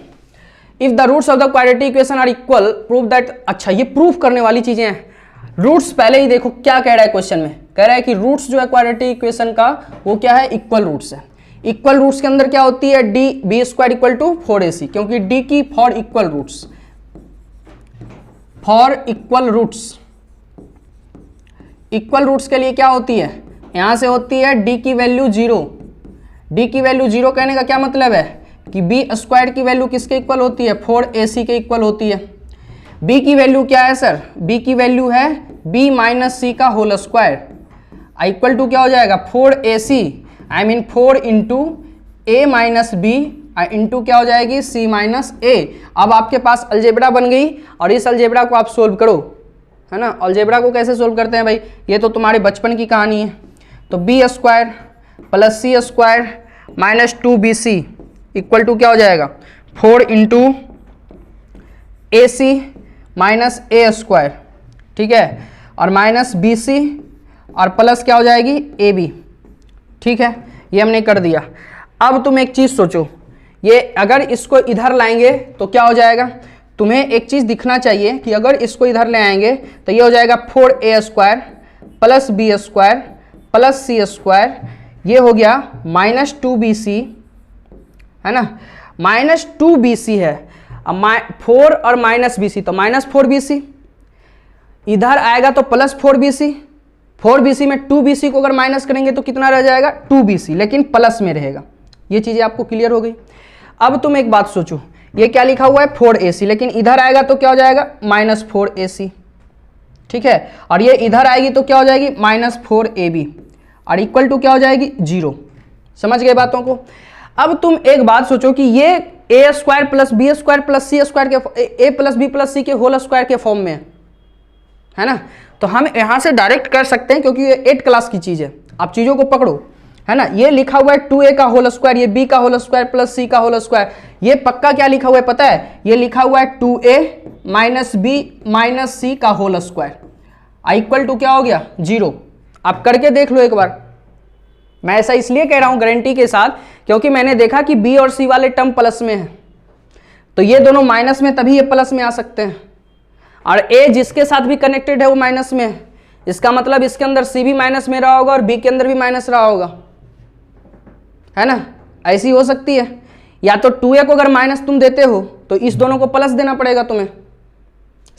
If the roots of the quadratic equation are equal prove that. अच्छा, ये प्रूफ करने वाली चीजें हैं। रूट्स पहले ही देखो क्या कह रहा है क्वेश्चन में, कह रहा है कि रूट्स जो है क्वाड्रेटिक इक्वेशन का वो क्या है, इक्वल रूट्स है। इक्वल रूट्स के अंदर क्या होती है, D B square equal to 4ac, क्योंकि डी की for equal roots, for equal roots, equal roots के लिए क्या होती है, यहां से होती है डी की वैल्यू 0। डी की वैल्यू 0 कहने का क्या मतलब है कि बी स्क्वायर की वैल्यू किसके इक्वल होती है, 4ac के इक्वल होती है। b की वैल्यू क्या है सर, b की वैल्यू है b माइनस सी का होल स्क्वायर, इक्वल टू क्या हो जाएगा 4ac, I mean 4 into A minus B into क्या हो जाएगी c माइनस ए। अब आपके पास अलजेब्रा बन गई और इस अलजेब्रा को आप सोल्व करो, है ना। अलजेब्रा को कैसे सोल्व करते हैं भाई, ये तो तुम्हारे बचपन की कहानी है। तो B square plus C square minus 2bc equal to क्या हो जाएगा 4 into A C minus A square, ठीक है, और माइनस बी सी और प्लस क्या हो जाएगी ए बी, ठीक है, ये हमने कर दिया। अब तुम एक चीज़ सोचो, ये अगर इसको इधर लाएंगे तो क्या हो जाएगा, तुम्हें एक चीज़ दिखना चाहिए कि अगर इसको इधर ले आएंगे तो ये हो जाएगा 4a square plus B square plus सी स्क्वायर, ये हो गया माइनस 2bc, है ना, माइनस 2bc है। अब 4 और माइनस bc तो माइनस 4bc, इधर आएगा तो प्लस 4bc, 4bc में 2bc को अगर माइनस करेंगे तो कितना रह जाएगा 2bc, लेकिन प्लस में रहेगा। ये चीज़ें आपको क्लियर हो गई। अब तुम एक बात सोचो, ये क्या लिखा हुआ है 4ac, लेकिन इधर आएगा तो क्या हो जाएगा माइनस 4ac, ठीक है, और ये इधर आएगी तो क्या हो जाएगी माइनस 4ab और इक्वल टू क्या हो जाएगी 0। समझ गए बातों को। अब तुम एक बात सोचो कि ये A square plus B square plus C square के A plus B plus C के होल स्क्वायर के फॉर्म में है ना, तो हम यहाँ से डायरेक्ट कर सकते हैं क्योंकि ये 8 क्लास की चीज़ है। आप चीज़ों को पकड़ो, है ना। ये लिखा हुआ है 2a का होल स्क्वायर, ये b का होल स्क्वायर प्लस c का होल स्क्वायर, ये पक्का क्या लिखा हुआ है पता है, ये लिखा हुआ है 2a माइनस बी माइनस सी का होल स्क्वायर इक्वल टू क्या हो गया 0। आप करके देख लो एक बार। मैं ऐसा इसलिए कह रहा हूं गारंटी के साथ क्योंकि मैंने देखा कि b और c वाले टर्म प्लस में है, तो ये दोनों माइनस में, तभी ये प्लस में आ सकते हैं। और a जिसके साथ भी कनेक्टेड है वो माइनस में है, इसका मतलब इसके अंदर c भी माइनस में रहा होगा और b के अंदर भी माइनस रहा होगा, है ना। ऐसी हो सकती है, या तो 2a को अगर माइनस तुम देते हो तो इस दोनों को प्लस देना पड़ेगा तुम्हें,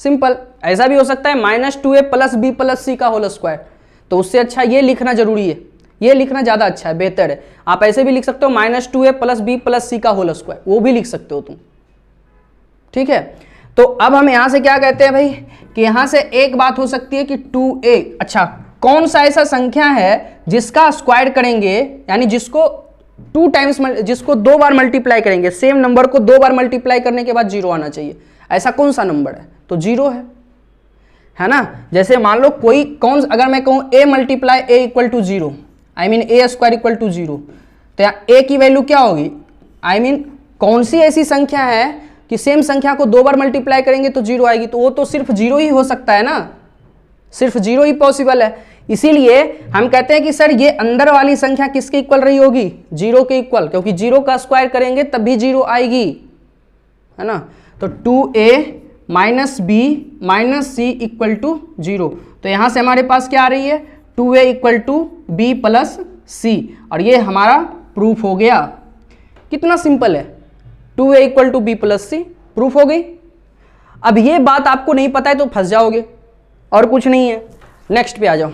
सिंपल। ऐसा भी हो सकता है minus 2a plus B plus C का होल स्क्वायर, तो उससे अच्छा ये लिखना जरूरी है, ये लिखना ज़्यादा अच्छा है, बेहतर है। आप ऐसे भी लिख सकते हो minus 2a plus B plus C का होल स्क्वायर, वो भी लिख सकते हो तुम, ठीक है। तो अब हम यहाँ से क्या कहते हैं भाई कि यहाँ से एक बात हो सकती है कि 2a, अच्छा कौन सा ऐसा संख्या है जिसका स्क्वायर करेंगे, यानी जिसको 2 टाइम्स, जिसको 2 बार मल्टीप्लाई करेंगे, सेम नंबर को 2 बार मल्टीप्लाई करने के बाद 0 आना चाहिए, ऐसा कौन सा नंबर है, तो 0 है ना। जैसे मान लो कोई कौन, अगर मैं कहूँ a multiply a equal to 0, I mean a square equal to 0, तो यहाँ a की वैल्यू क्या होगी, आई मीन कौन सी ऐसी संख्या है कि सेम संख्या को 2 बार मल्टीप्लाई करेंगे तो 0 आएगी, तो वो तो सिर्फ 0 ही हो सकता है ना, सिर्फ 0 ही पॉसिबल है। इसीलिए हम कहते हैं कि सर ये अंदर वाली संख्या किसके इक्वल रही होगी, 0 के इक्वल, क्योंकि 0 का स्क्वायर करेंगे तब भी 0 आएगी, है ना। तो 2a minus B minus C equal to 0, तो यहाँ से हमारे पास क्या आ रही है 2a equal to B plus C, और ये हमारा प्रूफ हो गया। कितना सिंपल है, 2a equal to B plus C, proof हो गई। अब ये बात आपको नहीं पता है तो फंस जाओगे, और कुछ नहीं है। नेक्स्ट पे आ जाओ,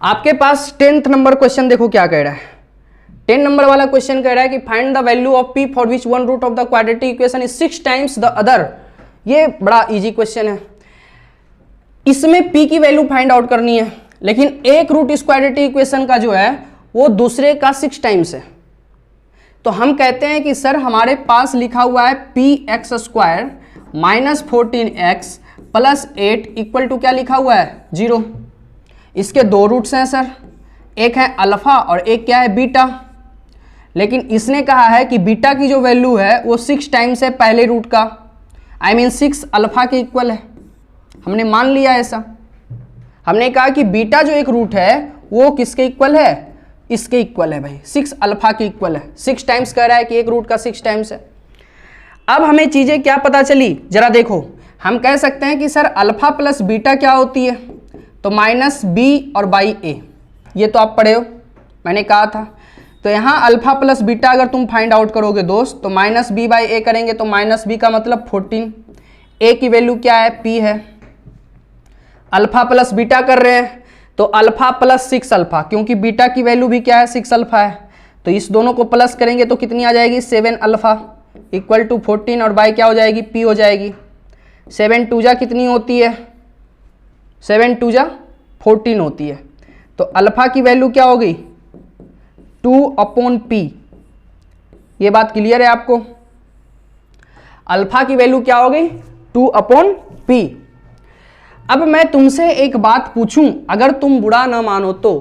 आपके पास 10th नंबर क्वेश्चन देखो क्या कह रहा है। 10 नंबर वाला क्वेश्चन कह रहा है कि find the value of p for which one root of the quadratic equation is 6 times the other. ये बड़ा इजी क्वेश्चन है, इसमें p की वैल्यू फाइंड आउट करनी है, लेकिन एक रूट इस क्वाड्रेटिक इक्वेशन का जो है वो दूसरे का 6 टाइम्स है। तो हम कहते हैं कि सर हमारे पास लिखा हुआ है px square minus 14x plus 8 equal to क्या लिखा हुआ है 0। इसके 2 रूट्स हैं सर, एक है अल्फा और एक क्या है बीटा, लेकिन इसने कहा है कि बीटा की जो वैल्यू है वो 6 टाइम्स है पहले रूट का, आई मीन 6 अल्फा के इक्वल है। हमने मान लिया ऐसा, हमने कहा कि बीटा जो एक रूट है वो किसके इक्वल है, इसके इक्वल है भाई, 6 अल्फा के इक्वल है। 6 टाइम्स कह रहा है कि एक रूट का 6 टाइम्स है। अब हमें चीजें क्या पता चली जरा देखो, हम कह सकते हैं कि सर अल्फा प्लस बीटा क्या होती है, तो माइनस बी और बाई ए, ये तो आप पढ़े हो, मैंने कहा था। तो यहाँ अल्फा प्लस बीटा अगर तुम फाइंड आउट करोगे दोस्त, तो माइनस बी बाई ए करेंगे, तो माइनस बी का मतलब 14, ए की वैल्यू क्या है, पी है। अल्फा प्लस बीटा कर रहे हैं तो अल्फा प्लस 6 अल्फा, क्योंकि बीटा की वैल्यू भी क्या है, 6 अल्फा है, तो इस दोनों को प्लस करेंगे तो कितनी आ जाएगी, 7 अल्फा इक्वल टू 14, और बाई क्या हो जाएगी, पी हो जाएगी। 7 टू जा कितनी होती है, 7 टू जा 14 होती है, तो अल्फा की वैल्यू क्या हो गई, 2/p। ये बात क्लियर है आपको, अल्फा की वैल्यू क्या हो गई, 2/p। अब मैं तुमसे एक बात पूछूं, अगर तुम बुरा ना मानो तो,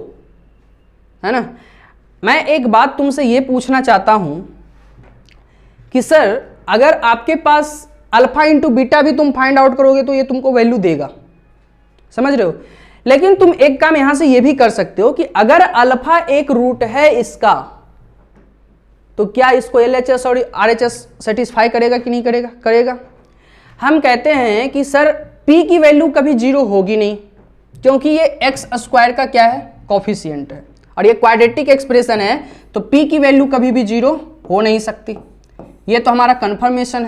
है ना, मैं एक बात तुमसे ये पूछना चाहता हूं कि सर अगर आपके पास अल्फा इंटू बीटा भी तुम फाइंड आउट करोगे तो ये तुमको वैल्यू देगा, समझ रहे हो। लेकिन तुम एक काम यहां से ये भी कर सकते हो कि अगर अल्फा एक रूट है इसका, तो क्या इसको एलएचएस और आरएचएस सेटिस्फाई करेगा कि नहीं करेगा, करेगा। हम कहते हैं कि सर p की वैल्यू कभी 0 होगी नहीं, क्योंकि ये एक्स स्क्वायर का क्या है, कॉफिशिएंट है, और ये क्वाड्रेटिक एक्सप्रेशन है, तो p की वैल्यू कभी भी 0 हो नहीं सकती। ये तो हमारा कंफर्मेशन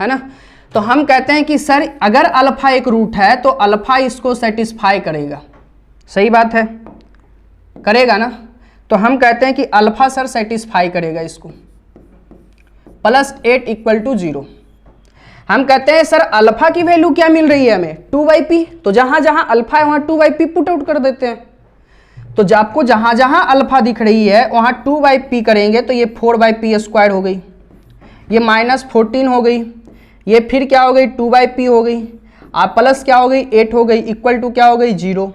है ना। तो हम कहते हैं कि सर अगर अल्फा एक रूट है तो अल्फा इसको सेटिस्फाई करेगा, सही बात है, करेगा ना। तो हम कहते हैं कि अल्फा सर सेटिस्फाई करेगा इसको, +8 = 0। हम कहते हैं सर अल्फा की वैल्यू क्या मिल रही है हमें, 2/p, तो जहां जहां अल्फा है वहां 2/p पुट आउट कर देते हैं। तो जब आपको जहां जहां अल्फा दिख रही है वहां 2/p करेंगे तो ये 4/p² हो गई, ये -14 हो गई, ये फिर क्या हो गई, 2/p हो गई, आप प्लस क्या हो गई, 8 हो गई, इक्वल टू क्या हो गई, 0।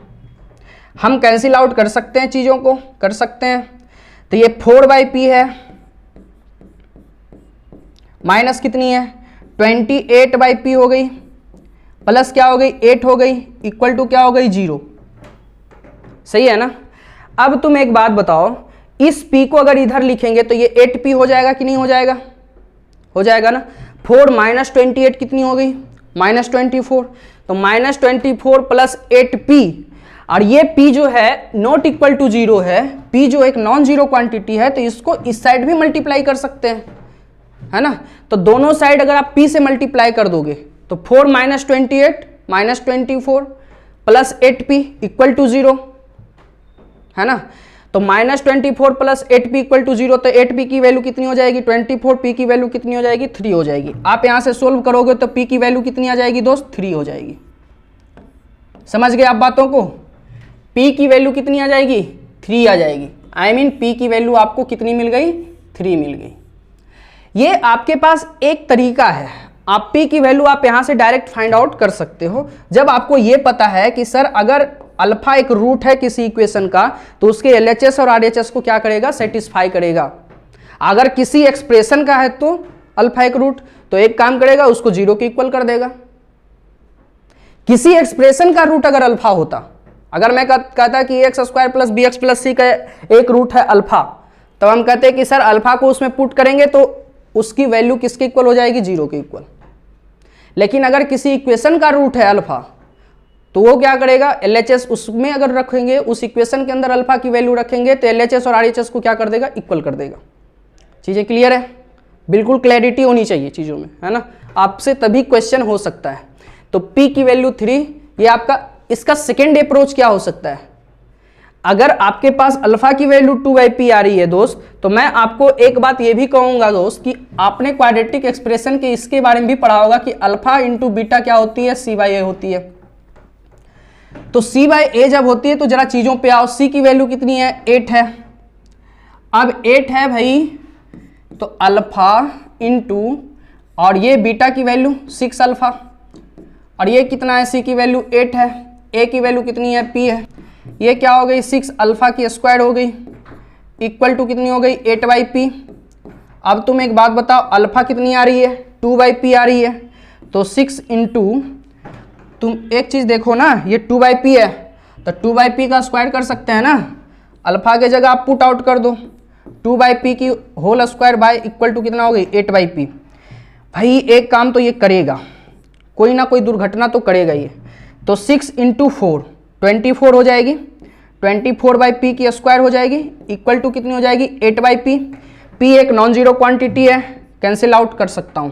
हम कैंसिल आउट कर सकते हैं, चीज़ों को कर सकते हैं। तो ये 4/p है, माइनस कितनी है, 28/p हो गई, प्लस क्या हो गई, 8 हो गई, इक्वल टू क्या हो गई, 0। सही है ना। अब तुम एक बात बताओ, इस p को अगर इधर लिखेंगे तो ये 8p हो जाएगा कि नहीं हो जाएगा, हो जाएगा ना। 4 - 28 कितनी हो गई, -24, तो -24 + 8p, और ये p जो है नॉट इक्वल टू 0 है, p जो एक नॉन जीरो क्वांटिटी है, तो इसको इस साइड भी मल्टीप्लाई कर सकते हैं, है ना। तो दोनों साइड अगर आप p से मल्टीप्लाई कर दोगे तो 4 - 28 -24 + 8p = 0, है ना। तो -24 + 8p = 0, तो 8p की वैल्यू कितनी हो जाएगी, 24, p की वैल्यू कितनी हो जाएगी, 3 हो जाएगी। आप यहां से सोल्व करोगे तो p की वैल्यू कितनी आ जाएगी दोस्त, 3 हो जाएगी। समझ गए आप बातों को, p की वैल्यू कितनी आ जाएगी, 3 आ जाएगी। आई मीन p की वैल्यू आपको कितनी मिल गई, 3 मिल गई। ये आपके पास एक तरीका है, आप p की वैल्यू आप यहां से डायरेक्ट फाइंड आउट कर सकते हो, जब आपको ये पता है कि सर अगर अल्फा एक रूट है किसी इक्वेशन का तो उसके एलएचएस और आरएचएस को क्या करेगा, सेटिस्फाई करेगा। अगर किसी एक्सप्रेशन का है तो अल्फा एक रूट, तो एक काम करेगा, उसको 0 के इक्वल कर देगा। किसी एक्सप्रेशन का रूट अगर अल्फा होता, अगर मैं कहता कि x² + bx + c का एक रूट है अल्फा, तो हम कहते हैं कि सर अल्फा को उसमें पुट करेंगे तो उसकी वैल्यू किसके इक्वल हो जाएगी, 0 के इक्वल। लेकिन अगर किसी इक्वेशन का रूट है अल्फा, तो वो क्या करेगा, एलएचएस उसमें अगर रखेंगे, उस इक्वेशन के अंदर अल्फा की वैल्यू रखेंगे, तो एलएचएस और आरएचएस को क्या कर देगा, इक्वल कर देगा। चीज़ें क्लियर है, बिल्कुल क्लैरिटी होनी चाहिए चीज़ों में, है ना, आपसे तभी क्वेश्चन हो सकता है। तो p की वैल्यू 3, ये आपका इसका सेकेंड अप्रोच क्या हो सकता है। अगर आपके पास अल्फा की वैल्यू 2/p आ रही है दोस्त, तो मैं आपको एक बात ये भी कहूंगा दोस्त कि आपने क्वाड्रेटिक एक्सप्रेशन के इसके बारे में भी पढ़ा होगा कि अल्फा इंटू बीटा क्या होती है, c/a होती है। तो c/a जब होती है तो जरा चीजों पे आओ, c की वैल्यू कितनी है, 8 है। अब 8 है भाई, तो अल्फा इंटू, और ये बीटा की वैल्यू 6 अल्फा, और ये कितना है, c की वैल्यू 8 है, a की वैल्यू कितनी है, p है, ये क्या हो गई, 6 अल्फा की स्क्वायर हो गई, इक्वल टू कितनी हो गई, 8/p। अब तुम एक बात बताओ, अल्फा कितनी आ रही है, 2/p आ रही है, तो 6 इंटू, तुम एक चीज़ देखो ना, ये 2/p है, तो 2/p का स्क्वायर कर सकते हैं ना, अल्फा के जगह आप पुट आउट कर दो, 2/p की whole square by equal to कितना हो गई, 8/p। भाई एक काम तो ये करेगा, कोई ना कोई दुर्घटना तो करेगा ही। तो 6 × 4 24 हो जाएगी, 24/p की स्क्वायर हो जाएगी, इक्वल टू कितनी हो जाएगी 8/p। p एक नॉन जीरो क्वांटिटी है, कैंसिल आउट कर सकता हूं,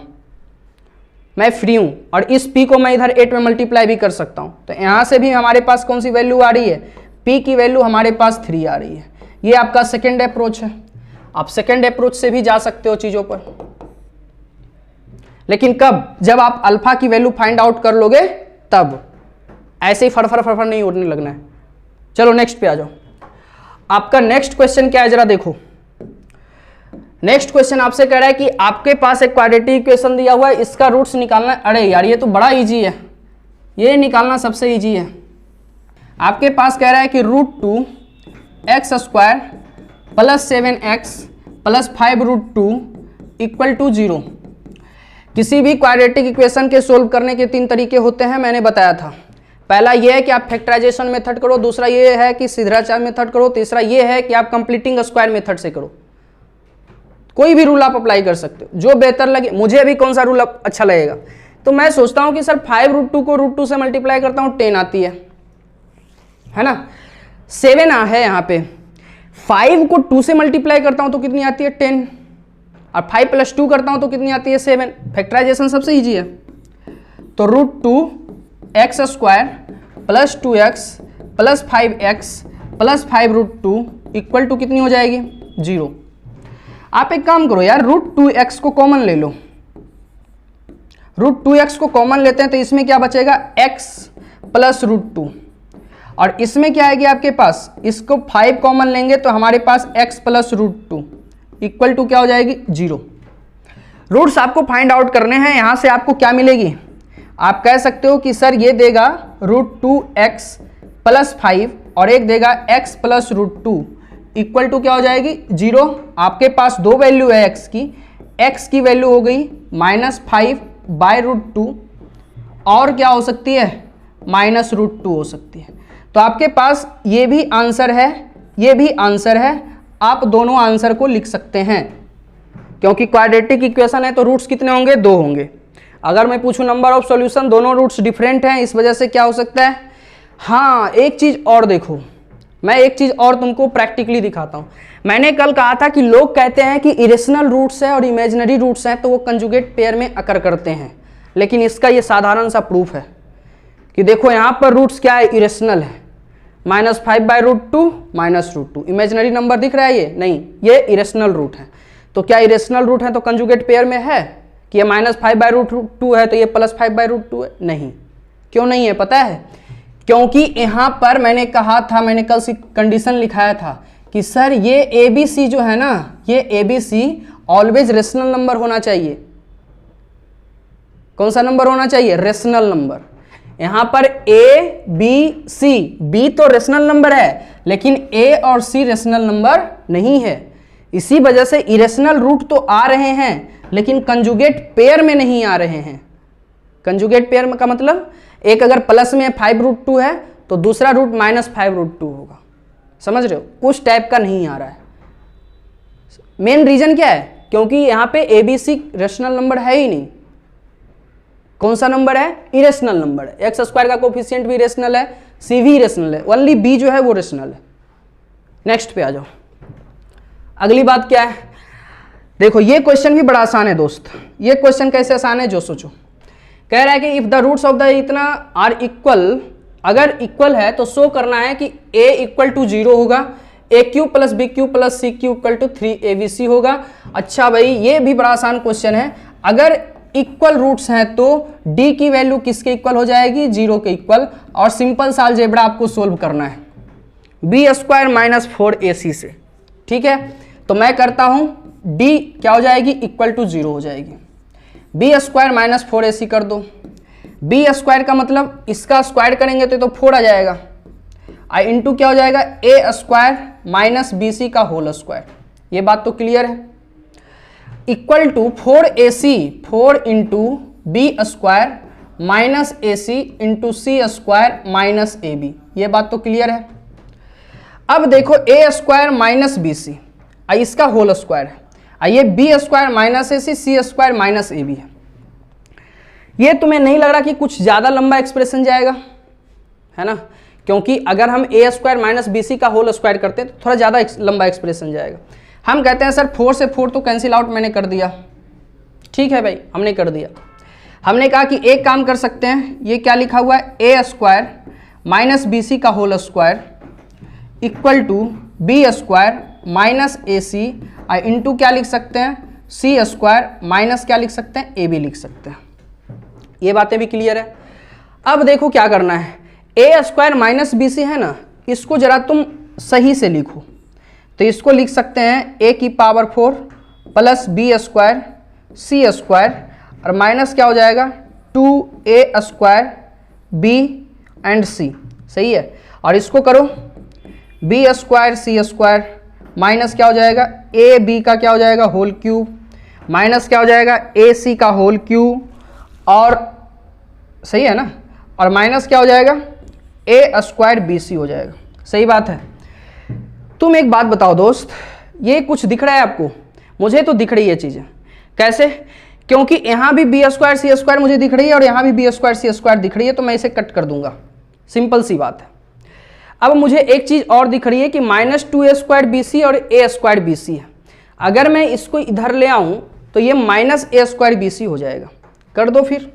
मैं फ्री हूं, और इस p को मैं इधर 8 में मल्टीप्लाई भी कर सकता हूं। तो यहां से भी हमारे पास कौन सी वैल्यू आ रही है, p की वैल्यू हमारे पास 3 आ रही है। ये आपका सेकेंड अप्रोच है। आप सेकेंड अप्रोच से भी जा सकते हो चीजों पर, लेकिन कब, जब आप अल्फा की वैल्यू फाइंड आउट कर लोगे तब, ऐसे ही फड़फड़ नहीं उड़ने लगना है। चलो नेक्स्ट पे आ जाओ। आपका नेक्स्ट क्वेश्चन क्या है जरा देखो। नेक्स्ट क्वेश्चन आपसे कह रहा है कि आपके पास एक क्वाड्रेटिक इक्वेशन दिया हुआ है, इसका रूट्स निकालना। अरे यार ये तो बड़ा इजी है, ये निकालना सबसे इजी है। आपके पास कह रहा है कि √2x² + 7x + 5√2 = 0। किसी भी क्वाड्रेटिक इक्वेशन के सोल्व करने के 3 तरीके होते हैं, मैंने बताया था। पहला ये है कि आप फैक्टराइजेशन मेथड करो, दूसरा ये है कि सिद्धाचार मेथड करो, तीसरा ये है कि आप कंप्लीटिंग स्क्वायर मेथड से करो। कोई भी रूल आप अप्लाई कर सकते हो, जो बेहतर लगे। मुझे अभी कौन सा रूल अच्छा लगेगा, तो मैं सोचता हूं कि सर 5√2 को √2 से मल्टीप्लाई करता हूं 10 आती है ना। 7 है यहाँ पे, 5 को 2 से मल्टीप्लाई करता हूं तो कितनी आती है 10, और 5 + 2 करता हूं तो कितनी आती है 7। फैक्टराइजेशन सबसे ईजी है। तो √2x² + 2x + 5x + 5√2 = कितनी हो जाएगी 0। आप एक काम करो यार, √2x को कॉमन ले लो, √2x को कॉमन लेते हैं तो इसमें क्या बचेगा x + √2, और इसमें क्या आएगी आपके पास, इसको 5 कॉमन लेंगे तो हमारे पास x + √2 = क्या हो जाएगी 0। रूट्स आपको फाइंड आउट करने हैं। यहां से आपको क्या मिलेगी, आप कह सकते हो कि सर ये देगा √2x + 5 और एक देगा x + √2 = क्या हो जाएगी 0। आपके पास 2 वैल्यू है x की वैल्यू हो गई -5/√2, और क्या हो सकती है -√2 हो सकती है। तो आपके पास ये भी आंसर है, ये भी आंसर है। आप दोनों आंसर को लिख सकते हैं, क्योंकि क्वाड्रेटिक इक्वेशन है तो रूट्स कितने होंगे 2 होंगे। अगर मैं पूछूं नंबर ऑफ सॉल्यूशन, दोनों रूट्स डिफरेंट हैं, इस वजह से क्या हो सकता है। हाँ एक चीज और देखो, मैं एक चीज और तुमको प्रैक्टिकली दिखाता हूं। मैंने कल कहा था कि लोग कहते हैं कि इरेशनल रूट्स है और इमेजिनरी रूट्स हैं तो वो कंजुगेट पेयर में अकर करते हैं, लेकिन इसका ये साधारण सा प्रूफ है कि देखो यहां पर रूट्स क्या है, इरेशनल है, -5/√2 -√2। इमेजिनरी नंबर दिख रहा है ये नहीं, ये इरेशनल रूट है। तो क्या इरेशनल रूट है तो कंजुगेट पेयर में है कि ये -5/√2 है तो ये +5/√2 है? नहीं। क्यों नहीं है पता है, क्योंकि यहां पर मैंने कहा था, मैंने कल सी कंडीशन लिखाया था कि सर ये ABC जो है ना, ये ABC ऑलवेज रेशनल नंबर होना चाहिए। कौन सा नंबर होना चाहिए, रेशनल नंबर। यहां पर ABC, B तो रेशनल नंबर है लेकिन A और C रेशनल नंबर नहीं है। इसी वजह से इरेशनल रूट तो आ रहे हैं लेकिन कंजुगेट पेयर में नहीं आ रहे हैं। कंजुगेट पेयर में का मतलब, एक अगर प्लस में 5√2 है तो दूसरा रूट -5√2 होगा। समझ रहे हो, कुछ टाइप का नहीं आ रहा है। मेन रीजन क्या है, क्योंकि यहां पे ABC रेशनल नंबर है ही नहीं। कौन सा नंबर है, इरेशनल नंबर है। x² का कोफिशिएंट भी रेशनल है, C भी रेशनल है, ओनली B जो है वो रेशनल है। नेक्स्ट पे आ जाओ। अगली बात क्या है, देखो ये क्वेश्चन भी बड़ा आसान है दोस्त। ये क्वेश्चन कैसे आसान है जो सोचो। कह रहा है कि if the roots of the इतना आर इक्वल, अगर इक्वल है तो शो करना है कि a = 0 होगा, AQ + BQ + CQ = 3ABC होगा। अच्छा भाई ये भी बड़ा आसान क्वेश्चन है। अगर इक्वल रूट्स हैं तो D की वैल्यू किसके इक्वल हो जाएगी, 0 के इक्वल। और सिंपल सा अलजेब्रा आपको सोल्व करना है B² - 4AC से। ठीक है, तो मैं करता हूं, D क्या हो जाएगी, =0 हो जाएगी। B² - 4AC कर दो। B² का मतलब इसका स्क्वायर करेंगे तो 4 आ जाएगा, इंटू क्या हो जाएगा A² - BC का होल स्क्वायर। ये बात तो क्लियर है। Equal to 4AC, 4 × B² - AC × C² - AB। ये बात तो क्लियर है। अब देखो A² - BC, इसका होल स्क्वायर है, ये B² - AC, C² - AB है। ये तुम्हें नहीं लग रहा कि कुछ ज़्यादा लंबा एक्सप्रेशन जाएगा, है ना, क्योंकि अगर हम ए स्क्वायर माइनस बी सी का होल स्क्वायर करते हैं तो थोड़ा ज़्यादा लंबा एक्सप्रेशन जाएगा। हम कहते हैं सर 4 से 4 तो कैंसिल आउट मैंने कर दिया, ठीक है भाई, हमने कर दिया। हमने कहा कि एक काम कर सकते हैं, ये क्या लिखा हुआ है, A square minus B C का whole square equal to B square minus A C into क्या लिख सकते हैं, सी स्क्वायर माइनस क्या लिख सकते हैं, ए बी लिख सकते हैं। ये बातें भी क्लियर है। अब देखो क्या करना है, ए स्क्वायर माइनस बी सी है ना, इसको जरा तुम सही से लिखो। तो इसको लिख सकते हैं ए की पावर 4 प्लस बी स्क्वायर सी स्क्वायर और माइनस क्या हो जाएगा 2a स्क्वायर बी एंड सी, सही है। और इसको करो बी स्क्वायर सी स्क्वायर माइनस क्या हो जाएगा ए बी का क्या हो जाएगा होल क्यूब माइनस क्या हो जाएगा ए सी का होल क्यूब, और सही है ना, और माइनस क्या हो जाएगा ए स्क्वायर बी सी हो जाएगा। सही बात है। तुम एक बात बताओ दोस्त, ये कुछ दिख रहा है आपको? मुझे तो दिख रही है चीज़ें। कैसे? क्योंकि यहाँ भी बी स्क्वायर सी स्क्वायर मुझे दिख रही है और यहाँ भी बी स्क्वायर सी स्क्वायर दिख रही है, तो मैं इसे कट कर दूंगा, सिंपल सी बात है। अब मुझे एक चीज़ और दिख रही है कि minus 2a square B C और ए स्क्वायर बी सी है। अगर मैं इसको इधर ले आऊँ तो ये माइनस ए स्क्वायर बी सी हो जाएगा। कर दो फिर,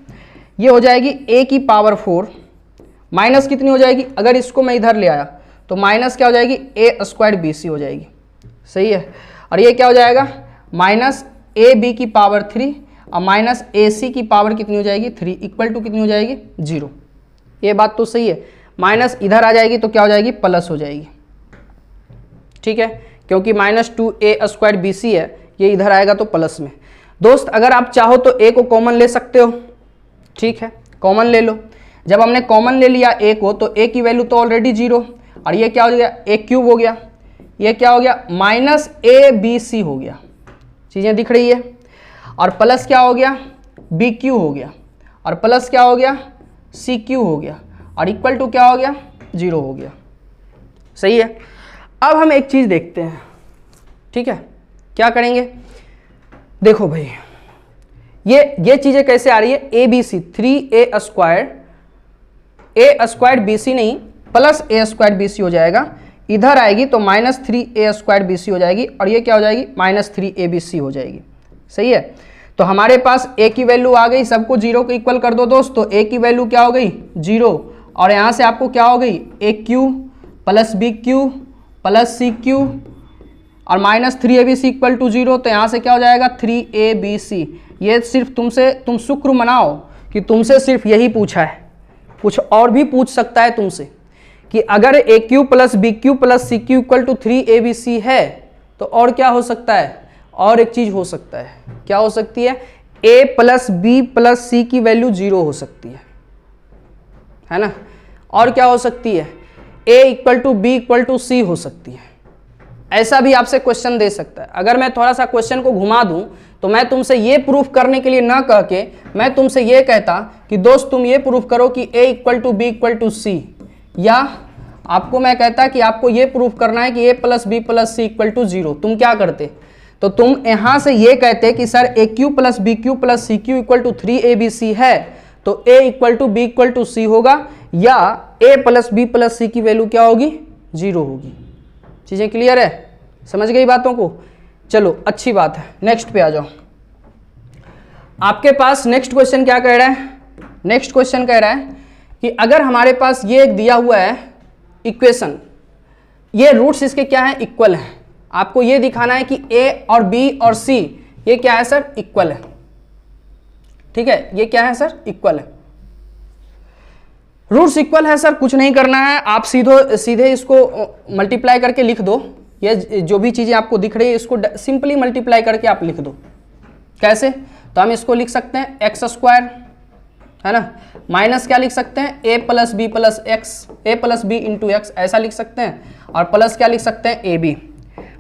ये हो जाएगी ए की पावर 4 माइनस कितनी हो जाएगी, अगर इसको मैं इधर ले आया तो माइनस क्या हो जाएगी ए स्क्वायर बी सी हो जाएगी, सही है। और ये क्या हो जाएगा माइनस ए बी की पावर 3 और माइनस ए सी की पावर कितनी हो जाएगी 3 इक्वल टू कितनी हो जाएगी 0। ये बात तो सही है। माइनस इधर आ जाएगी तो क्या हो जाएगी प्लस हो जाएगी, ठीक है, क्योंकि माइनस 2a स्क्वायर बी सी है, ये इधर आएगा तो प्लस में। दोस्त अगर आप चाहो तो a को कॉमन ले सकते हो, ठीक है, कॉमन ले लो। जब हमने कॉमन ले लिया a को तो a की वैल्यू तो ऑलरेडी 0 और ये क्या हो गया a क्यूब हो गया, ये क्या हो गया माइनस ए बी सी हो गया, चीज़ें दिख रही है। और प्लस क्या हो गया बी क्यू हो गया और प्लस क्या हो गया सी क्यू हो गया और इक्वल टू क्या हो गया 0 हो गया, सही है। अब हम एक चीज़ देखते हैं, ठीक है, क्या करेंगे, देखो भाई ये चीज़ें कैसे आ रही है, A B C 3a square B C नहीं plus A square B C हो जाएगा, इधर आएगी तो minus 3a square B C हो जाएगी और ये क्या हो जाएगी माइनस 3a बी सी हो जाएगी, सही है। तो हमारे पास a की वैल्यू आ गई, सबको 0 को इक्वल कर दो दोस्त, तो a की वैल्यू क्या हो गई 0 और यहाँ से आपको क्या हो गई a cube plus B cube plus C cube और minus 3ab C equal to 0, तो यहाँ से क्या हो जाएगा 3abc। ये सिर्फ तुम शुक्र मनाओ कि तुमसे सिर्फ यही पूछा है, कुछ और भी पूछ सकता है तुमसे कि अगर A cube plus B cube plus C cube equal to 3abc है तो और क्या हो सकता है, और एक चीज हो सकता है, क्या हो सकती है a plus B plus c की वैल्यू 0 हो सकती है ना, और क्या हो सकती है a equal to B equal to C हो सकती है। ऐसा भी आपसे क्वेश्चन दे सकता है। अगर मैं थोड़ा सा क्वेश्चन को घुमा दूं तो मैं तुमसे ये प्रूफ करने के लिए ना कह के मैं तुमसे ये कहता कि दोस्त तुम ये प्रूफ करो कि a equal to B equal to C, या आपको मैं कहता कि आपको ये प्रूफ करना है कि a plus B plus C equal to 0, तुम क्या करते, तो तुम यहाँ से ये कहते कि sir a cube plus B cube plus C cube equal to 3abc है तो a equal to B equal to c होगा, या a plus B plus c की वैल्यू क्या होगी 0 होगी। चीज़ें क्लियर है, समझ गई बातों को? चलो अच्छी बात है, नेक्स्ट पे आ जाओ। आपके पास नेक्स्ट क्वेश्चन क्या कह रहा है, नेक्स्ट क्वेश्चन कह रहा है कि अगर हमारे पास ये एक दिया हुआ है इक्वेशन, ये रूट्स इसके क्या है इक्वल है, आपको ये दिखाना है कि a और b और c ये क्या है सर इक्वल है, ठीक है, ये क्या है सर इक्वल है, रूट्स इक्वल है सर, कुछ नहीं करना है, आप सीधे इसको मल्टीप्लाई करके लिख दो। ये जो भी चीज़ें आपको दिख रही है इसको सिंपली मल्टीप्लाई करके आप लिख दो। कैसे? तो हम इसको लिख सकते हैं एक्स स्क्वायर, है ना, माइनस क्या लिख सकते हैं a plus B plus X, A plus B into X, ऐसा लिख सकते हैं, और प्लस क्या लिख सकते हैं ए बी,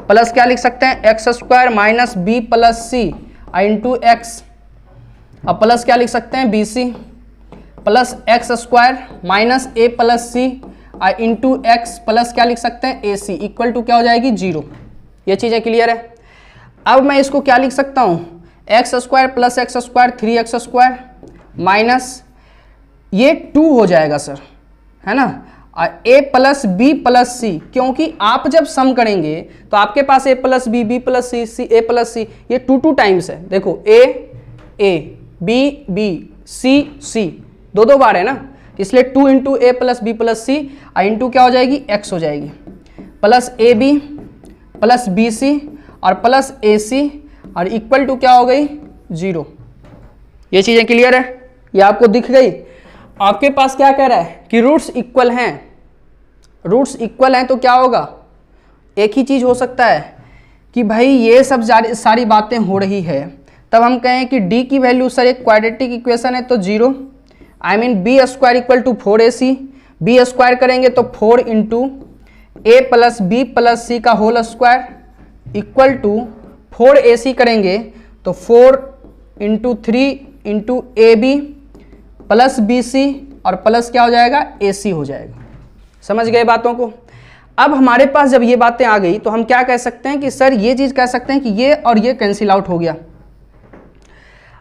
प्लस क्या लिख सकते हैं x square minus b plus सी इंटू एक्स, और प्लस क्या लिख सकते हैं b c plus x square minus a plus C into x plus क्या लिख सकते हैं ए सी इक्वल टू क्या हो जाएगी 0। ये चीज़ें क्लियर है। अब मैं इसको क्या लिख सकता हूँ x square plus x square 3x square minus ये 2 हो जाएगा सर, है ना, a plus B plus c, क्योंकि आप जब सम करेंगे तो आपके पास a plus b, b plus c, c a plus c, ये 2 टाइम्स है। देखो a b b c c, दो बार है ना, इसलिए 2 into A plus B plus C into क्या हो जाएगी x हो जाएगी, plus A B plus B C और प्लस ए सी और इक्वल टू क्या हो गई 0। ये चीज़ें क्लियर है, ये आपको दिख गई। आपके पास क्या कह रहा है कि रूट्स इक्वल हैं, रूट्स इक्वल हैं तो क्या होगा, एक ही चीज़ हो सकता है कि भाई ये सब सारी बातें हो रही है, तब हम कहें कि d की वैल्यू सर एक क्वाड्रेटिक इक्वेशन है तो 0, I mean B square equal to 4ac, B square करेंगे तो 4 into A plus B plus C का whole square equal to 4ac करेंगे तो 4 into 3 into A B plus B C और plus क्या हो जाएगा AC हो जाएगा। समझ गए बातों को। अब हमारे पास जब ये बातें आ गई तो हम क्या कह सकते हैं कि सर ये चीज़ कह सकते हैं कि ये और ये कैंसिल आउट हो गया।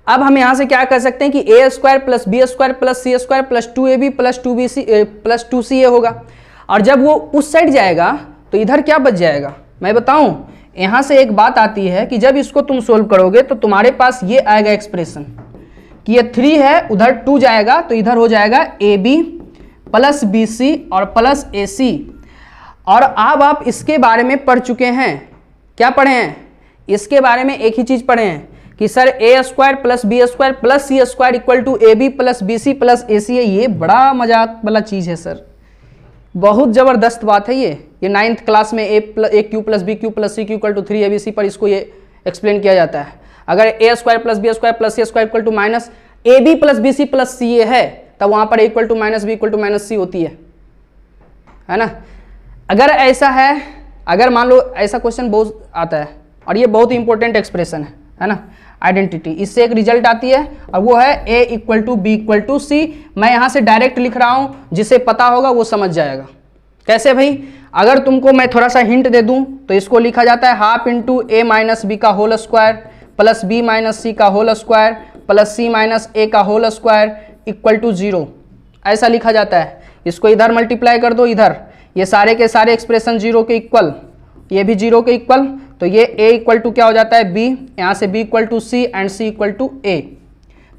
अब हम यहाँ से क्या कर सकते हैं कि a square plus B square plus C square plus 2ab plus 2bc plus 2ca होगा, और जब वो उस साइड जाएगा तो इधर क्या बच जाएगा मैं बताऊं। यहाँ से एक बात आती है कि जब इसको तुम सोल्व करोगे तो तुम्हारे पास ये आएगा एक्सप्रेशन कि ये 3 है, उधर 2 जाएगा तो इधर हो जाएगा ab प्लस bc और प्लस ac। और अब आप इसके बारे में पढ़ चुके हैं, क्या पढ़े हैं, इसके बारे में एक ही चीज़ पढ़े हैं कि sir a square plus B square plus C square equal to a B plus B c plus a c है। ये बड़ा मजाक वाला चीज़ है सर, बहुत ज़बरदस्त बात है ये 9th क्लास में a cube plus B cube plus C cube equal to 3abc पर इसको ये एक्सप्लेन किया जाता है। अगर a square plus B square plus C square equal to minus a B plus B c plus c a है तब वहाँ पर equal to minus b equal to minus c होती है ना। अगर ऐसा है, अगर मान लो ऐसा क्वेश्चन बहुत आता है और ये बहुत इंपॉर्टेंट एक्सप्रेशन है ना, आइडेंटिटी, इससे एक रिजल्ट आती है और वो है a equal to B equal to c. मैं यहाँ से डायरेक्ट लिख रहा हूँ, जिसे पता होगा वो समझ जाएगा। कैसे भाई, अगर तुमको मैं थोड़ा सा हिंट दे दूँ तो इसको लिखा जाता है हाफ इंटू ए माइनस बी का whole square plus b minus सी का whole square plus c minus a का होल स्क्वायर इक्वल टू 0, ऐसा लिखा जाता है। इसको इधर मल्टीप्लाई कर दो, इधर ये सारे के सारे एक्सप्रेशन 0 के इक्वल, ये भी 0 के इक्वल, तो ये a इक्वल टू क्या हो जाता है b, यहाँ से b equal to c and c equal to a।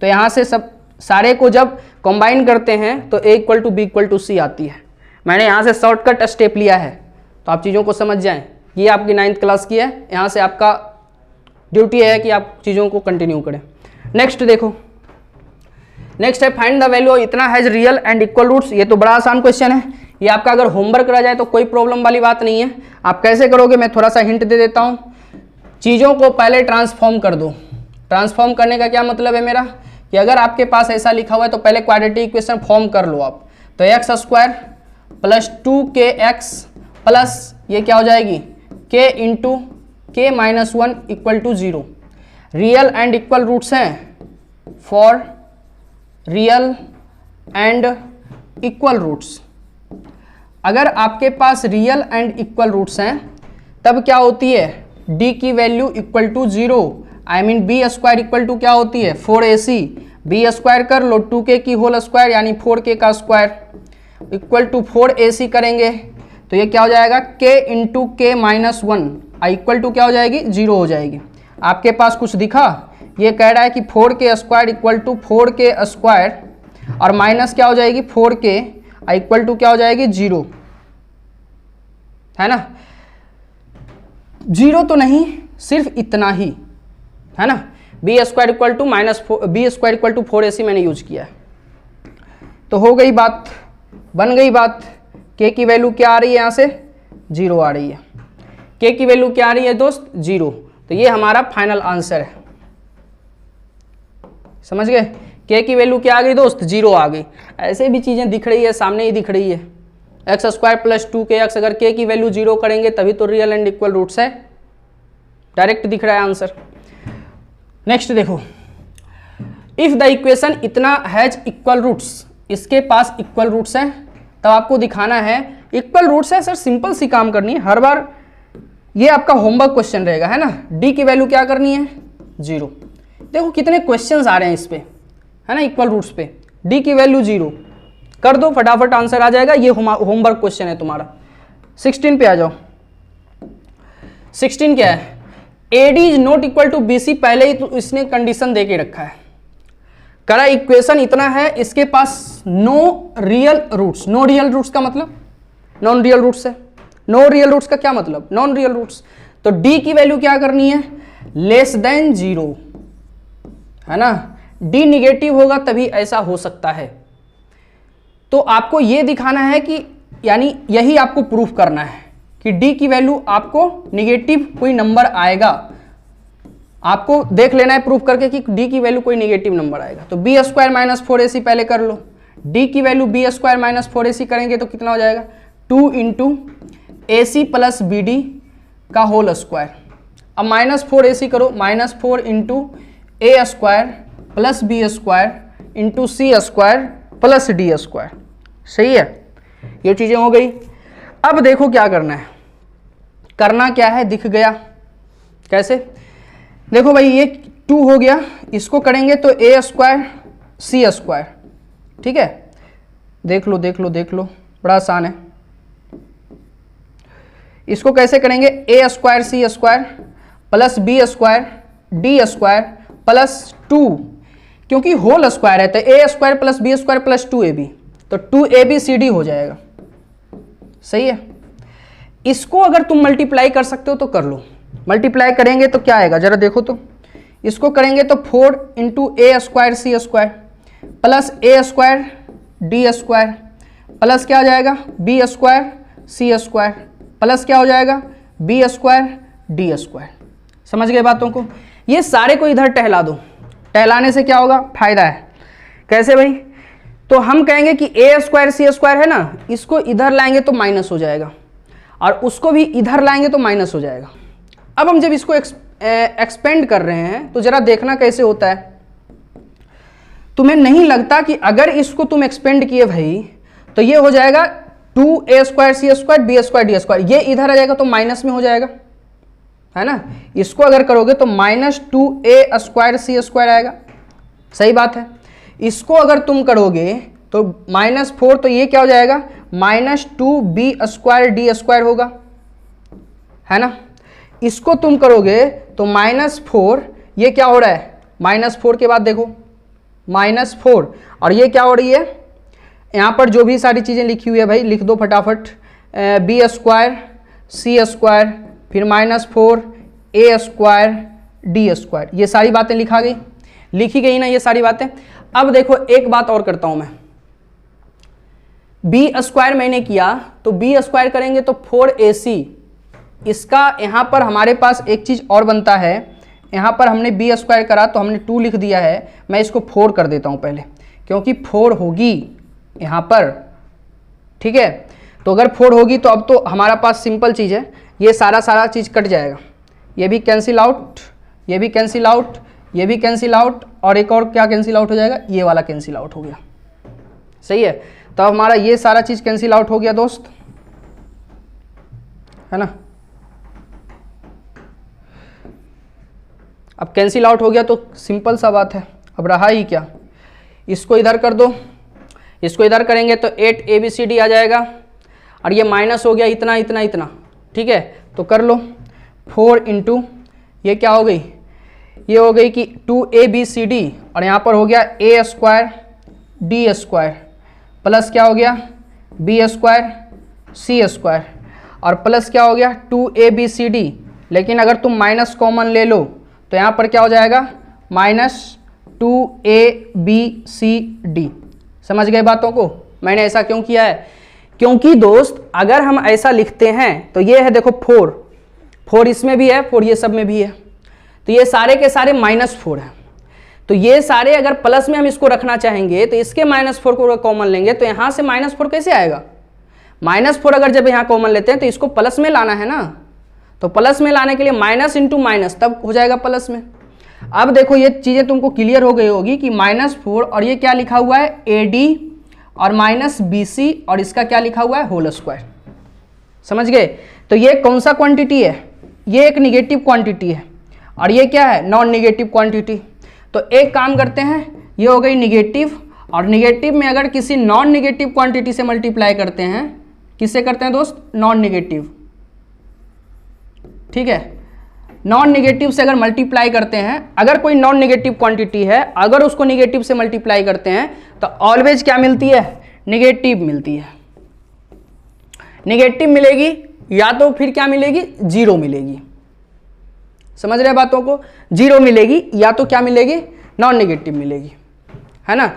तो यहाँ से सब सारे को जब कंबाइन करते हैं तो a equal to b equal to c आती है। मैंने यहाँ से शॉर्टकट स्टेप लिया है तो आप चीज़ों को समझ जाएं। ये आपकी 9th क्लास की है, यहाँ से आपका ड्यूटी है कि आप चीज़ों को कंटिन्यू करें। नेक्स्ट देखो, नेक्स्ट है फाइंड द वैल्यू इतना has real and equal roots. ये तो बड़ा आसान क्वेश्चन है, ये आपका अगर होमवर्क रह जाए तो कोई प्रॉब्लम वाली बात नहीं है। आप कैसे करोगे मैं थोड़ा सा हिंट दे देता हूँ। चीज़ों को पहले ट्रांसफॉर्म कर दो। ट्रांसफॉर्म करने का क्या मतलब है मेरा कि अगर आपके पास ऐसा लिखा हुआ है तो पहले क्वाड्रेटिक इक्वेशन फॉर्म कर लो आप। तो x square plus 2kx plus ये क्या हो जाएगी k into k minus 1 equal to 0। Real and equal roots हैं for real and equal roots. अगर आपके पास रियल एंड इक्वल रूट्स हैं तब क्या होती है d की value equal to 0, I mean B square equal to क्या होती है 4ac। बी स्क्वायर कर लो 2k की होल स्क्वायर यानी 4k का स्क्वायर इक्वल टू 4ac करेंगे तो ये क्या हो जाएगा k into k minus 1 equal to क्या हो जाएगी 0 हो जाएगी। आपके पास कुछ दिखा, ये कह रहा है कि 4k square equal to 4k square और माइनस क्या हो जाएगी 4k इक्वल टू क्या हो जाएगी 0, है ना। 0 तो नहीं, सिर्फ इतना ही, है ना। B square equal to minus b square equal to 4ac मैंने यूज किया है। तो हो गई बात, बन गई बात। k की वैल्यू क्या आ रही है, यहाँ से 0 आ रही है। k की वैल्यू क्या आ रही है दोस्त 0, तो ये हमारा फाइनल आंसर है। समझ गए, k की वैल्यू क्या आ गई दोस्त 0 आ गई। ऐसे भी चीज़ें दिख रही है, सामने ही दिख रही है। एक्स स्क्वायर प्लस 2kx, अगर k की वैल्यू 0 करेंगे तभी तो रियल एंड इक्वल रूट्स है, डायरेक्ट दिख रहा है आंसर। नेक्स्ट देखो, इफ द इक्वेशन इतना हैज इक्वल रूट्स, इसके पास इक्वल रूट्स हैं तब आपको दिखाना है इक्वल रूट्स है। सर सिंपल सी काम करनी है, हर बार ये आपका होमवर्क क्वेश्चन रहेगा, है ना। d की वैल्यू क्या करनी है 0। देखो कितने क्वेश्चंस आ रहे हैं इस पे, है ना, इक्वल रूट्स पे, डी की वैल्यू 0 कर दो, फटाफट आंसर आ जाएगा। ये होमवर्क क्वेश्चन है तुम्हारा। 16 पे आ जाओ। 16 क्या है, AD is not equal to BC, पहले ही तो इसने कंडीशन दे के रखा है, करा इक्वेशन इतना है, इसके पास no real roots. No real roots का मतलब नॉन रियल रूट्स है। नो रियल रूट्स का क्या मतलब, नॉन रियल रूट्स। तो D की वैल्यू क्या करनी है, लेस देन 0, है ना। D निगेटिव होगा तभी ऐसा हो सकता है। तो आपको यह दिखाना है कि, यानी यही आपको प्रूफ करना है कि D की वैल्यू आपको निगेटिव कोई नंबर आएगा। आपको देख लेना है प्रूफ करके कि D की वैल्यू कोई निगेटिव नंबर आएगा। तो B स्क्वायर माइनस 4AC पहले कर लो। D की value B square minus 4AC करेंगे तो कितना हो जाएगा, 2 इंटू AC प्लस BD का होल स्क्वायर। अब माइनस 4AC करो, minus 4 into A square plus B square into C square plus D square. सही है, ये चीजें हो गई। अब देखो क्या करना है, करना क्या है दिख गया। कैसे, देखो भाई ये 2 हो गया, इसको करेंगे तो A स्क्वायर C स्क्वायर, ठीक है। देख लो देख लो देख लो, बड़ा आसान है। इसको कैसे करेंगे, A square C square plus B square D square plus 2, क्योंकि होल स्क्वायर है तो A square plus B square plus 2AB, तो 2ABCD हो जाएगा। सही है, इसको अगर तुम मल्टीप्लाई कर सकते हो तो कर लो। मल्टीप्लाई करेंगे तो क्या आएगा जरा देखो तो, इसको करेंगे तो 4 into A square C square plus A square D square plus क्या हो जाएगा, B square C square plus क्या हो जाएगा, B स्क्वायर D स्क्वायर। समझ गए बातों को। ये सारे को इधर टहला दो, टहलाने से क्या होगा, फायदा है। कैसे भाई, तो हम कहेंगे कि A स्क्वायर C स्क्वायर है ना, इसको इधर लाएंगे तो माइनस हो जाएगा और उसको भी इधर लाएंगे तो माइनस हो जाएगा। अब हम जब इसको एक्सपेंड कर रहे हैं तो जरा देखना कैसे होता है। तुम्हें नहीं लगता कि अगर इसको तुम एक्सपेंड किए भाई तो ये हो जाएगा 2A square C square B square D square, ये इधर आ जाएगा तो माइनस में हो जाएगा, है ना। इसको अगर करोगे तो minus 2A square C square आएगा। सही बात है। इसको अगर तुम करोगे तो माइनस 4, तो ये क्या हो जाएगा, minus 2B square D square होगा, है ना। इसको तुम करोगे तो माइनस 4, ये क्या हो रहा है, माइनस 4 के बाद देखो माइनस 4, और ये क्या हो रही है, यहाँ पर जो भी सारी चीज़ें लिखी हुई है भाई लिख दो फटाफट। B स्क्वायर C स्क्वायर फिर minus 4 A square D square, ये सारी बातें लिखी गई ना ये सारी बातें। अब देखो एक बात और करता हूं मैं, B स्क्वायर मैंने किया तो B स्क्वायर करेंगे तो 4AC, इसका यहां पर हमारे पास एक चीज और बनता है, यहां पर हमने B स्क्वायर करा तो हमने 2 लिख दिया है, मैं इसको 4 कर देता हूं पहले, क्योंकि 4 होगी यहां पर, ठीक है। तो अगर 4 होगी तो अब तो हमारा पास सिंपल चीज है, ये सारा चीज कट जाएगा, ये भी कैंसिल आउट, ये भी कैंसिल आउट, ये भी कैंसिल आउट, और एक और क्या कैंसिल आउट हो जाएगा, ये वाला कैंसिल आउट हो गया। सही है, तो अब हमारा ये सारा चीज कैंसिल आउट हो गया दोस्त, है ना। अब कैंसिल आउट हो गया तो सिंपल सा बात है, अब रहा ही क्या, इसको इधर कर दो, इसको इधर करेंगे तो 8ABCD आ जाएगा, और ये माइनस हो गया इतना इतना इतना, ठीक है। तो कर लो 4 इंटू ये क्या हो गई, ये हो गई कि 2ABCD, और यहाँ पर हो गया A square D square plus क्या हो गया B स्क्वायर C स्क्वायर, और प्लस क्या हो गया 2ABCD, लेकिन अगर तुम माइनस कॉमन ले लो तो यहाँ पर क्या हो जाएगा, माइनस 2ABCD। समझ गए बातों को। मैंने ऐसा क्यों किया है, क्योंकि दोस्त अगर हम ऐसा लिखते हैं तो ये है देखो 4 इसमें भी है, 4 ये सब में भी है, तो ये सारे के सारे -4 है। तो ये सारे अगर प्लस में हम इसको रखना चाहेंगे तो इसके -4 को कॉमन लेंगे तो यहाँ से -4 कैसे आएगा, -4 अगर जब यहाँ कॉमन लेते हैं तो इसको प्लस में लाना है ना, तो प्लस में लाने के लिए माइनस इंटू माइनस तब हो जाएगा प्लस में। अब देखो ये चीज़ें तुमको क्लियर हो गई होगी कि -4 और ये क्या लिखा हुआ है AD और -BC और इसका क्या लिखा हुआ है होल स्क्वायर। समझ गए। तो ये कौन सा क्वांटिटी है, ये एक निगेटिव क्वांटिटी है और ये क्या है नॉन निगेटिव क्वांटिटी। तो एक काम करते हैं, ये हो गई निगेटिव, और निगेटिव में अगर किसी नॉन निगेटिव क्वांटिटी से मल्टीप्लाई करते हैं, किससे करते हैं दोस्त? नॉन निगेटिव, ठीक है। नॉन निगेटिव से अगर मल्टीप्लाई करते हैं, अगर कोई नॉन निगेटिव क्वांटिटी है, अगर उसको निगेटिव से मल्टीप्लाई करते हैं तो ऑलवेज क्या मिलती है? निगेटिव मिलती है। निगेटिव मिलेगी या तो फिर क्या मिलेगी? जीरो मिलेगी। समझ रहे बातों को? जीरो मिलेगी या तो क्या मिलेगी? नॉन निगेटिव मिलेगी, है ना।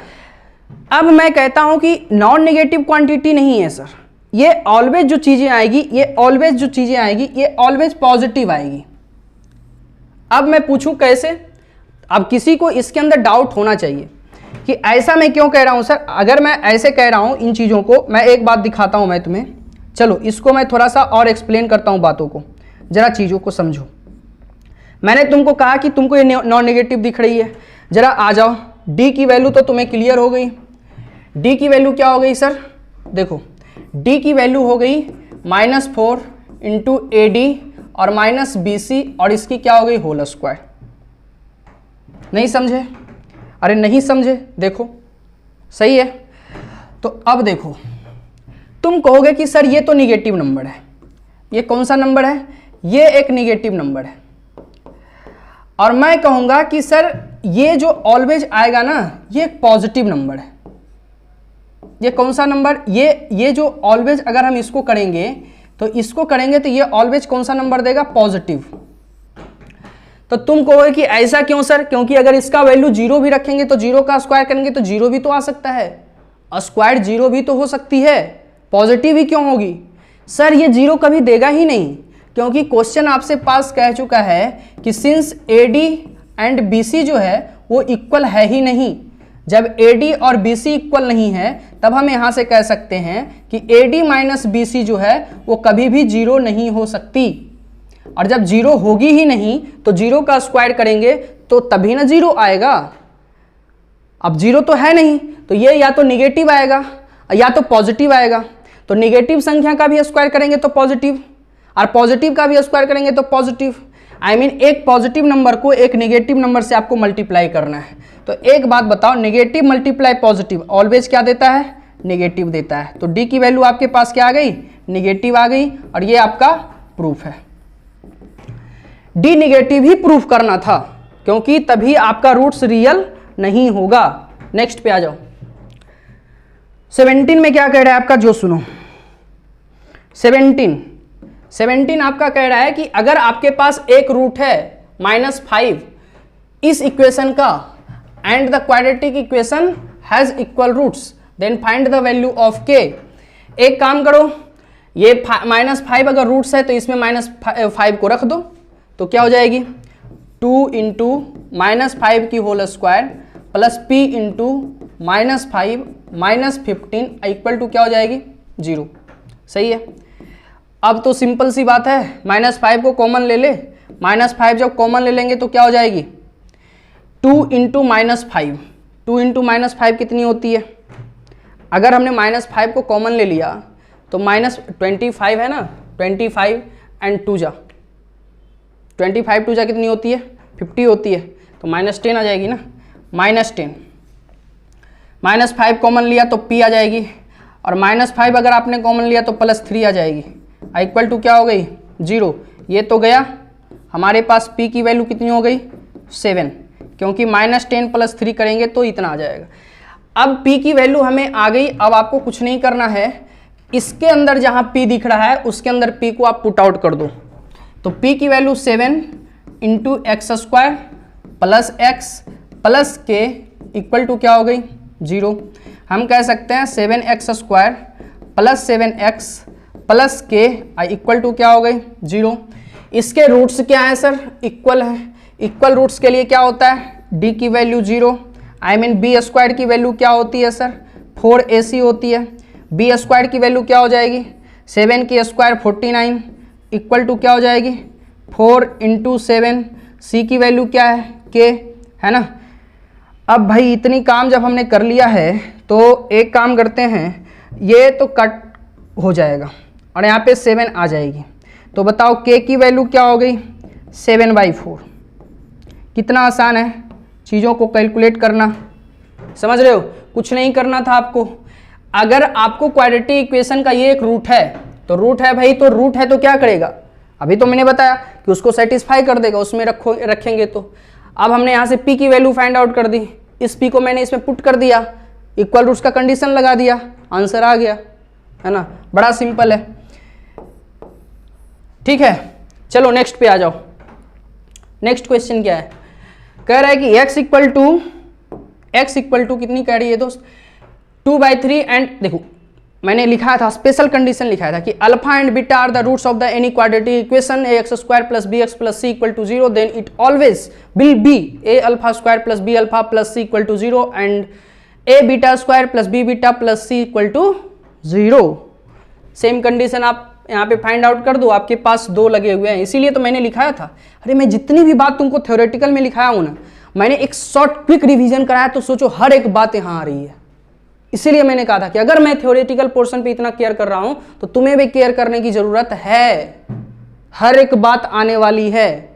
अब मैं कहता हूं कि नॉन निगेटिव क्वांटिटी नहीं है सर, ये ऑलवेज जो चीजें आएगी, ये ऑलवेज जो चीजें आएगी, ये ऑलवेज पॉजिटिव आएगी। अब मैं पूछूं कैसे? अब किसी को इसके अंदर डाउट होना चाहिए कि ऐसा मैं क्यों कह रहा हूं सर। अगर मैं ऐसे कह रहा हूं इन चीजों को, मैं एक बात दिखाता हूं मैं तुम्हें, चलो इसको मैं थोड़ा सा और एक्सप्लेन करता हूं बातों को, जरा चीजों को समझो। मैंने तुमको कहा कि तुमको ये नॉन नेगेटिव दिख रही है, जरा आ जाओ, डी की वैल्यू तो तुम्हें क्लियर हो गई। डी की वैल्यू क्या हो गई सर? देखो डी की वैल्यू हो गई -4 इंटू AD और -BC, और इसकी क्या हो गई? Whole square. नहीं समझे? अरे नहीं समझे, देखो सही है। तो अब देखो, तुम कहोगे कि सर ये तो निगेटिव नंबर है। ये कौन सा नंबर है? ये एक निगेटिव नंबर है। और मैं कहूंगा कि सर ये जो ऑलवेज आएगा ना, ये एक पॉजिटिव नंबर है। ये कौन सा नंबर? ये जो ऑलवेज, अगर हम इसको करेंगे तो इसको करेंगे तो ये ऑलवेज कौन सा नंबर देगा? पॉजिटिव। तो तुम कहोगे कि ऐसा क्यों सर? क्योंकि अगर इसका वैल्यू जीरो भी रखेंगे तो जीरो का स्क्वायर करेंगे तो जीरो भी तो आ सकता है, स्क्वायर जीरो भी तो हो सकती है, पॉजिटिव ही क्यों होगी? सर ये जीरो कभी देगा ही नहीं, क्योंकि क्वेश्चन आपसे पास कह चुका है कि सिंस AD एंड BC जो है वो इक्वल है ही नहीं। जब AD और BC इक्वल नहीं है तब हम यहां से कह सकते हैं कि AD माइनस BC जो है वो कभी भी जीरो नहीं हो सकती। और जब जीरो होगी ही नहीं तो जीरो का स्क्वायर करेंगे तो तभी ना जीरो आएगा। अब जीरो तो है नहीं, तो ये या तो निगेटिव आएगा या तो पॉजिटिव आएगा। तो निगेटिव संख्या का भी स्क्वायर करेंगे तो पॉजिटिव, और पॉजिटिव का भी स्क्वायर करेंगे तो पॉजिटिव। आई मीन एक पॉजिटिव नंबर को एक निगेटिव नंबर से आपको मल्टीप्लाई करना है। तो एक बात बताओ, नेगेटिव मल्टीप्लाई पॉजिटिव ऑलवेज क्या देता है? नेगेटिव देता है। तो डी की वैल्यू आपके पास क्या आ गई? निगेटिव आ गई, और ये आपका प्रूफ है। डी निगेटिव ही प्रूफ करना था, क्योंकि तभी आपका रूट्स रियल नहीं होगा। नेक्स्ट पे आ जाओ। 17 में क्या कह रहा है आपका? जो सुनो, 17 आपका कह रहा है कि अगर आपके पास एक रूट है -5 इस इक्वेशन का, and the quadratic equation has equal roots, then find the value of k। एक काम करो, ये -5 अगर रूट्स है तो इसमें -5 को रख दो, तो क्या हो जाएगी? 2 इंटू -5 की whole square plus p into -5 -15 equal to क्या हो जाएगी? 0। सही है। अब तो सिंपल सी बात है, -5 को कॉमन ले ले, -5 जब कॉमन ले लेंगे तो क्या हो जाएगी? 2 इंटू -5, 2 इंटू -5 कितनी होती है? अगर हमने -5 को कॉमन ले लिया तो -25 है ना, 25 एंड 2 जा 25 2 जा कितनी होती है? 50 होती है, तो -10 आ जाएगी ना, -10। -5 कॉमन लिया तो p आ जाएगी, और -5 अगर आपने कॉमन लिया तो +3 आ जाएगी, इक्वल टू क्या हो गई? 0। ये तो गया, हमारे पास p की वैल्यू कितनी हो गई? 7, क्योंकि -10 + 3 करेंगे तो इतना आ जाएगा। अब p की वैल्यू हमें आ गई। अब आपको कुछ नहीं करना है, इसके अंदर जहां p दिख रहा है उसके अंदर p को आप पुट आउट कर दो। तो p की value 7 into x square plus x plus k equal to क्या हो गई? 0। हम कह सकते हैं 7x square plus 7x plus k equal to क्या हो गई? 0। इसके रूट्स क्या है सर? इक्वल है। इक्वल रूट्स के लिए क्या होता है? d की value 0, I mean B square की वैल्यू क्या होती है सर? 4ac होती है। बी स्क्वायर की वैल्यू क्या हो जाएगी? 7 की स्क्वायर 49 इक्वल टू क्या हो जाएगी? 4 इंटू 7। सी की वैल्यू क्या है? k है ना। अब भाई इतनी काम जब हमने कर लिया है तो एक काम करते हैं, ये तो कट हो जाएगा और यहाँ पे 7 आ जाएगी। तो बताओ k की वैल्यू क्या हो गई? 7/4। कितना आसान है चीज़ों को कैलकुलेट करना। समझ रहे हो, कुछ नहीं करना था आपको। अगर आपको क्वाड्रेटिक इक्वेशन का ये एक रूट है तो रूट है भाई, तो रूट है तो क्या करेगा, अभी तो मैंने बताया कि उसको सेटिस्फाई कर देगा, उसमें रखेंगे तो। अब हमने यहाँ से p की वैल्यू फाइंड आउट कर दी, इस p को मैंने इसमें पुट कर दिया, इक्वल रूट्स का कंडीशन लगा दिया, आंसर आ गया, है ना, बड़ा सिंपल है। ठीक है, चलो नेक्स्ट पे आ जाओ। नेक्स्ट क्वेश्चन क्या है, कह रहा है कि x इक्वल टू कितनी कह रही है दोस्त, 2/3 एंड देखो मैंने लिखा था, स्पेशल कंडीशन लिखा था कि alpha and beta are the roots of the any quadratic equation ax² + bx + c = 0 then it always will be a⁴ + b⁴ + c = 0 and a⁵² + b⁵ + c = 0। Same condition आप यहाँ पे फाइंड आउट कर दो, आपके पास 2 लगे हुए हैं, इसीलिए तो मैंने लिखाया था। अरे मैं जितनी भी बात तुमको थ्योरेटिकल में लिखाया हूँ ना, मैंने एक शॉर्ट क्विक रिवीजन कराया, तो सोचो हर एक बात यहाँ आ रही है। इसीलिए मैंने कहा था कि अगर मैं थ्योरेटिकल पोर्शन पे इतना केयर कर रहा हूं तो तुम्हें भी केयर करने की जरूरत है, हर एक बात आने वाली है,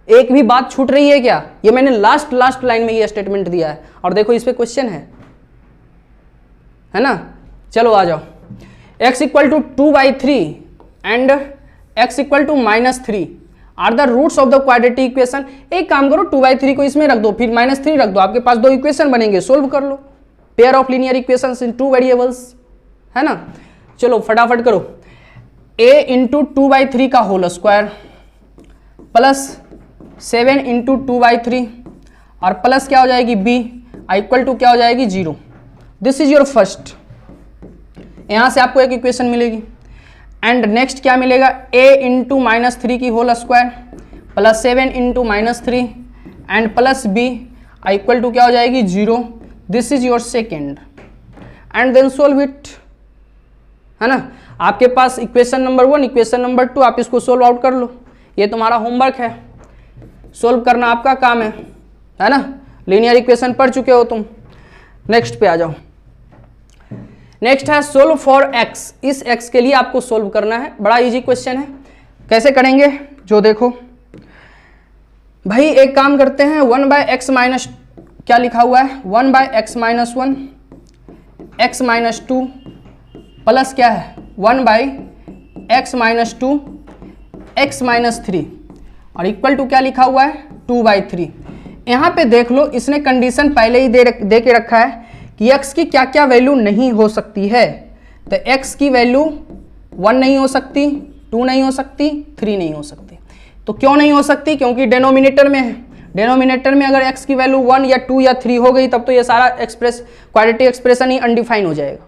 एक भी बात छूट रही है क्या, ये मैंने लास्ट लाइन में ये स्टेटमेंट दिया है। और देखो इस पे क्वेश्चन है ना, चलो आ जाओ। x = 2/3 and x = -3 are the roots of the quadratic equation. एक काम करो, 2/3 को इसमें रख दो, फिर -3 रख दो, आपके पास 2 इक्वेशन बनेंगे, सोल्व कर लो। Pair of linear equations in 2 variables, है ना। चलो फटाफट करो, a × 2/3 का होल स्क्वायर प्लस 7 × 2/3 और प्लस क्या हो जाएगी b इक्वल टू क्या हो जाएगी 0। दिस इज योर फर्स्ट, यहां से आपको एक इक्वेशन मिलेगी। एंड नेक्स्ट क्या मिलेगा, a × -3 की whole square plus 7 × -3 and plus b equal to क्या हो जाएगी 0। This is your second and then solve it, है ना। आपके पास इक्वेशन नंबर 1, इक्वेशन नंबर 2, आप इसको सोल्व आउट कर लो, ये तुम्हारा होमवर्क है, सोल्व करना आपका काम है ना। लीनियर इक्वेशन पढ़ चुके हो तुम। नेक्स्ट पे आ जाओ। नेक्स्ट है सोल्व फॉर x। इस x के लिए आपको सोल्व करना है, बड़ा इजी क्वेश्चन है। कैसे करेंगे जो देखो भाई, एक काम करते हैं, 1/x माइनस क्या लिखा हुआ है, 1/x - 1 x - 2 प्लस क्या है 1/x - 2 x - 3 और इक्वल टू क्या लिखा हुआ है 2/3। यहाँ पे देख लो, इसने कंडीशन पहले ही दे के रखा है कि x की क्या क्या वैल्यू नहीं हो सकती है। तो x की वैल्यू 1 नहीं हो सकती, 2 नहीं हो सकती, 3 नहीं हो सकती। तो क्यों नहीं हो सकती, क्योंकि डिनोमिनेटर में है। डिनोमिनेटर में अगर x की वैल्यू 1 या 2 या 3 हो गई तब तो ये सारा क्वाड्रेटिक एक्सप्रेशन ही अनडिफाइन हो जाएगा,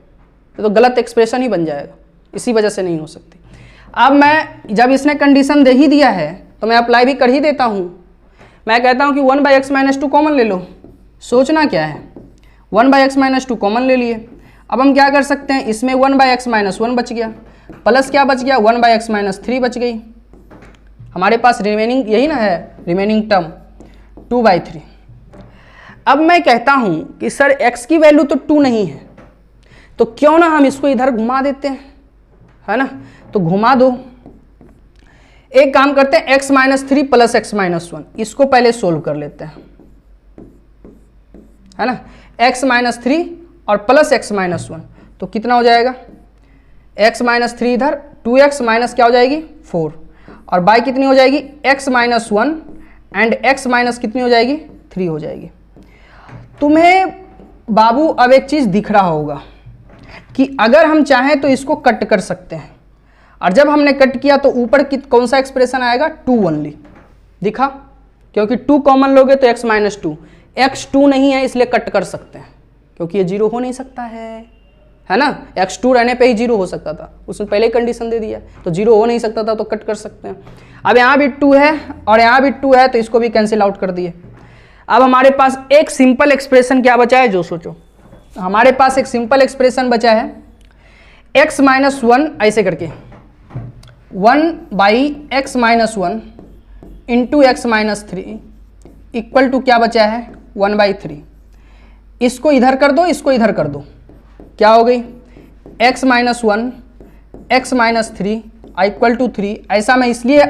तो गलत एक्सप्रेशन ही बन जाएगा, इसी वजह से नहीं हो सकती। अब मैं जब इसने कंडीशन दे ही दिया है तो मैं अप्लाई भी कर ही देता हूँ। मैं कहता हूँ कि 1/x - 2 कॉमन ले लो। सोचना क्या है, 1/x - 2 कॉमन ले लिए। अब हम क्या कर सकते हैं, इसमें 1/x - 1 बच गया, प्लस क्या बच गया 1/x - 3 बच गई। हमारे पास रिमेनिंग यही ना है, रिमेनिंग टर्म 2/3। अब मैं कहता हूं कि सर x की वैल्यू तो 2 नहीं है, तो क्यों ना हम इसको इधर घुमा देते हैं, है ना। तो घुमा दो, एक काम करते हैं x - 3 प्लस x - 1, इसको पहले सोल्व कर लेते हैं, है ना। x - 3 और प्लस x - 1 तो कितना हो जाएगा, x - 3 इधर, 2x माइनस क्या हो जाएगी 4 और बाई कितनी हो जाएगी x - 1 एंड x माइनस कितनी हो जाएगी 3 हो जाएगी। तुम्हें बाबू अब एक चीज दिख रहा होगा कि अगर हम चाहें तो इसको कट कर सकते हैं, और जब हमने कट किया तो ऊपर कौन सा एक्सप्रेशन आएगा 2 ओनली, दिखा, क्योंकि 2 कॉमन लोगे तो x - 2, x 2 नहीं है इसलिए कट कर सकते हैं, क्योंकि ये 0 हो नहीं सकता है ना। x 2 रहने पे ही 0 हो सकता था, उसने पहले ही कंडीशन दे दिया, तो 0 हो नहीं सकता था तो कट कर सकते हैं। अब यहाँ भी 2 है और यहाँ भी 2 है, तो इसको भी कैंसिल आउट कर दिए। अब हमारे पास एक सिंपल एक्सप्रेशन क्या बचा है, जो सोचो, हमारे पास एक सिंपल एक्सप्रेशन बचा है x - 1 ऐसे करके 1/x - 1 into x - 3 equal to क्या बचा है 1/3। इसको इधर कर दो, इसको इधर कर दो, क्या हो गई x - 1 x - 3 इक्वल टू 3। ऐसा मैं इसलिए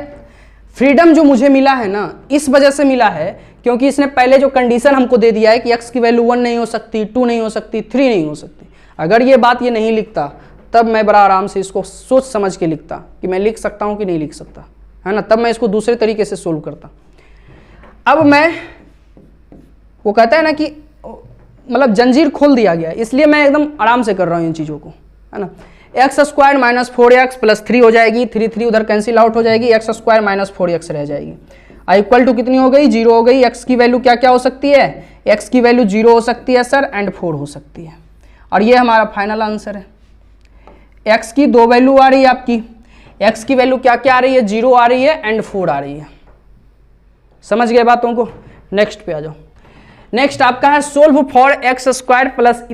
फ्रीडम जो मुझे मिला है ना, इस वजह से मिला है क्योंकि इसने पहले जो कंडीशन हमको दे दिया है कि x की वैल्यू 1 नहीं हो सकती, 2 नहीं हो सकती, 3 नहीं हो सकती। अगर ये बात ये नहीं लिखता तब मैं बड़ा आराम से इसको सोच समझ के लिखता कि मैं लिख सकता हूँ कि नहीं लिख सकता, है ना, तब मैं इसको दूसरे तरीके से सोल्व करता। अब मैं, वो कहता है ना कि मतलब जंजीर खोल दिया गया, इसलिए मैं एकदम आराम से कर रहा हूँ इन चीज़ों को, है ना। X square minus 4x plus 3 हो जाएगी, 3 उधर कैंसिल आउट हो जाएगी, एक्स स्क्वायर माइनस 4x रह जाएगी। आई इक्वल टू कितनी हो गई, 0 हो गई। एक्स की वैल्यू क्या क्या हो सकती है, एक्स की वैल्यू 0 हो सकती है सर एंड 4 हो सकती है, और ये हमारा फाइनल आंसर है। एक्स की 2 वैल्यू आ रही है आपकी, एक्स की वैल्यू क्या क्या आ रही है, 0 आ रही है एंड 4 आ रही है। समझ गए बातों को। नेक्स्ट पे आ जाओ। नेक्स्ट आपका है solve for x square plus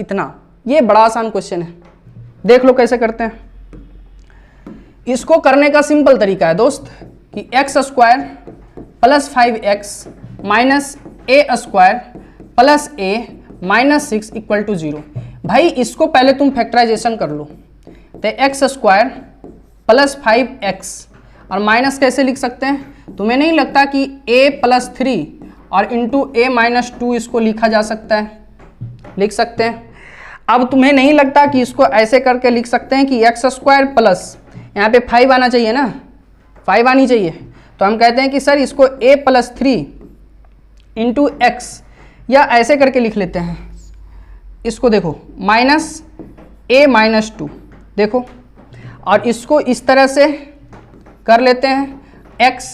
इतना। ये बड़ा आसान क्वेश्चन है, देख लो कैसे करते हैं। इसको करने का सिंपल तरीका है दोस्त कि x square plus 5x minus A square plus a minus 6 equal to 0। भाई इसको पहले तुम फैक्टराइजेशन कर लो, तो एक्स स्क्वायर प्लस 5x और माइनस कैसे लिख सकते हैं, तुम्हें नहीं लगता कि a प्लस 3 और इंटू ए माइनस 2 इसको लिखा जा सकता है, लिख सकते हैं। अब तुम्हें नहीं लगता कि इसको ऐसे करके लिख सकते हैं कि एक्स स्क्वायर प्लस, यहाँ पे 5 आना चाहिए ना, 5 आनी चाहिए, तो हम कहते हैं कि सर इसको a प्लस 3 इंटू एक्स, या ऐसे करके लिख लेते हैं इसको, देखो माइनस a माइनस 2, देखो, और इसको इस तरह से कर लेते हैं x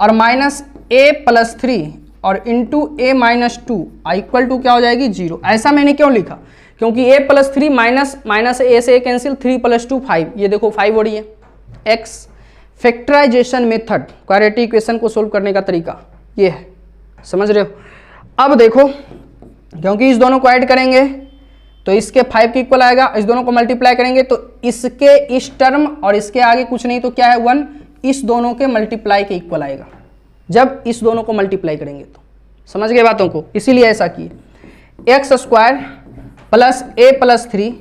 और माइनस a प्लस 3 और into A minus 2 equal to क्या हो जाएगी 0। ऐसा मैंने क्यों लिखा, क्योंकि a प्लस 3 माइनस ए से a कैंसिल, 3 प्लस 2 5, ये देखो 5 हो रही है। x factorization method, quadratic equation को सोल्व करने का तरीका ये है, समझ रहे हो। अब देखो, क्योंकि इस दोनों को ऐड करेंगे तो इसके 5 के इक्वल आएगा, इस दोनों को मल्टीप्लाई करेंगे तो इसके इस टर्म और इसके आगे कुछ नहीं तो क्या है 1, इस दोनों के मल्टीप्लाई के इक्वल आएगा जब इस दोनों को मल्टीप्लाई करेंगे तो। समझ गए बातों को, इसीलिए ऐसा किए। X square plus a plus 3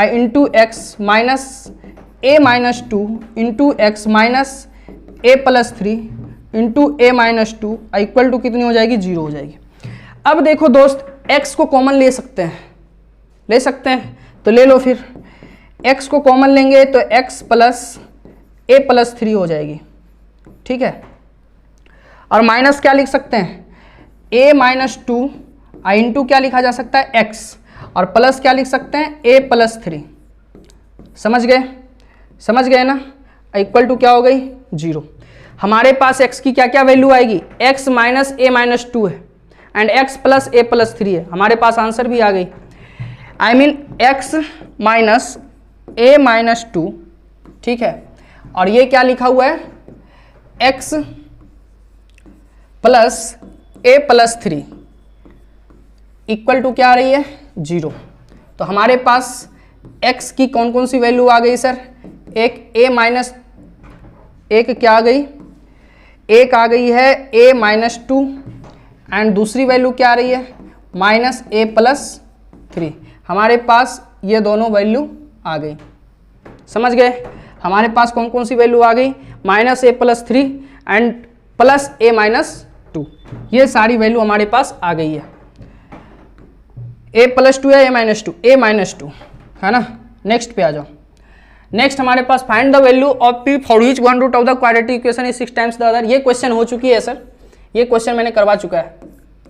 into x minus a minus 2 into x minus a plus 3 into A minus 2 equal to कितनी हो जाएगी 0 हो जाएगी। अब देखो दोस्त, x को कॉमन ले सकते हैं, ले सकते हैं तो ले लो, फिर x को कॉमन लेंगे तो x प्लस ए प्लस 3 हो जाएगी, ठीक है। और माइनस क्या लिख सकते हैं, a माइनस 2 इंटू क्या लिखा जा सकता है x, और प्लस क्या लिख सकते हैं a प्लस 3। समझ गए, समझ गए ना, इक्वल टू क्या हो गई 0। हमारे पास x की क्या क्या वैल्यू आएगी, x माइनस ए माइनस 2 है and x plus a plus 3 है, हमारे पास आंसर भी आ गई। I mean x minus a minus 2, ठीक है, और ये क्या लिखा हुआ है x plus a plus 3 equal to क्या आ रही है 0। तो हमारे पास x की कौन कौन सी वैल्यू आ गई सर, एक a माइनस, एक क्या आ गई, एक आ गई है a माइनस 2 एंड दूसरी वैल्यू क्या आ रही है माइनस ए प्लस 3। हमारे पास ये दोनों वैल्यू आ गई, समझ गए। हमारे पास कौन कौन सी वैल्यू आ गई, minus a plus 3 and plus a minus 2, ये सारी वैल्यू हमारे पास आ गई है। ए प्लस 2 है, ए माइनस 2, ए माइनस 2, है ना। नेक्स्ट पे आ जाओ। नेक्स्ट हमारे पास find the value of p for each one root of the quadratic equation is 6 times the other. ये क्वेश्चन हो चुकी है सर, ये क्वेश्चन मैंने करवा चुका है,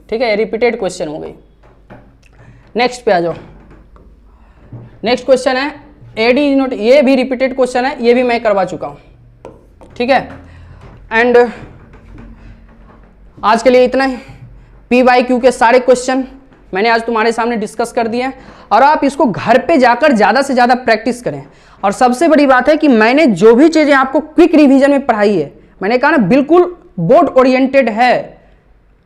ठीक है, रिपीटेड क्वेश्चन हो गई। नेक्स्ट पे आ जाओ। नेक्स्ट क्वेश्चन है एडी नोट, ये भी रिपीटेड क्वेश्चन है, ये भी मैं करवा चुका हूँ, ठीक है। एंड आज के लिए इतना ही। पी वाई क्यू के सारे क्वेश्चन मैंने आज तुम्हारे सामने डिस्कस कर दिए हैं, और आप इसको घर पे जाकर ज़्यादा से ज़्यादा प्रैक्टिस करें। और सबसे बड़ी बात है कि मैंने जो भी चीज़ें आपको क्विक रिवीजन में पढ़ाई है, मैंने कहा ना बिल्कुल बोर्ड ओरिएंटेड है।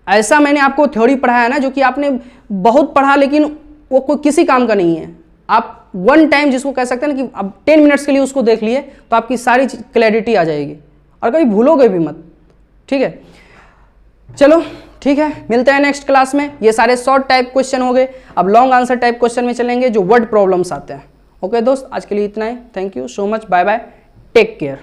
ऐसा मैंने आपको थ्योरी पढ़ाया है ना जो कि आपने बहुत पढ़ा लेकिन वो कोई किसी काम का नहीं है। आप वन टाइम जिसको कह सकते हैं ना कि अब 10 मिनट्स के लिए उसको देख लिए तो आपकी सारी क्लैरिटी आ जाएगी और कभी भूलोगे भी मत, ठीक है। चलो ठीक है, मिलते हैं नेक्स्ट क्लास में। ये सारे शॉर्ट टाइप क्वेश्चन हो गए, अब लॉन्ग आंसर टाइप क्वेश्चन में चलेंगे जो वर्ड प्रॉब्लम्स आते हैं। ओके दोस्त, आज के लिए इतना ही। Thank you so much, bye bye, take care.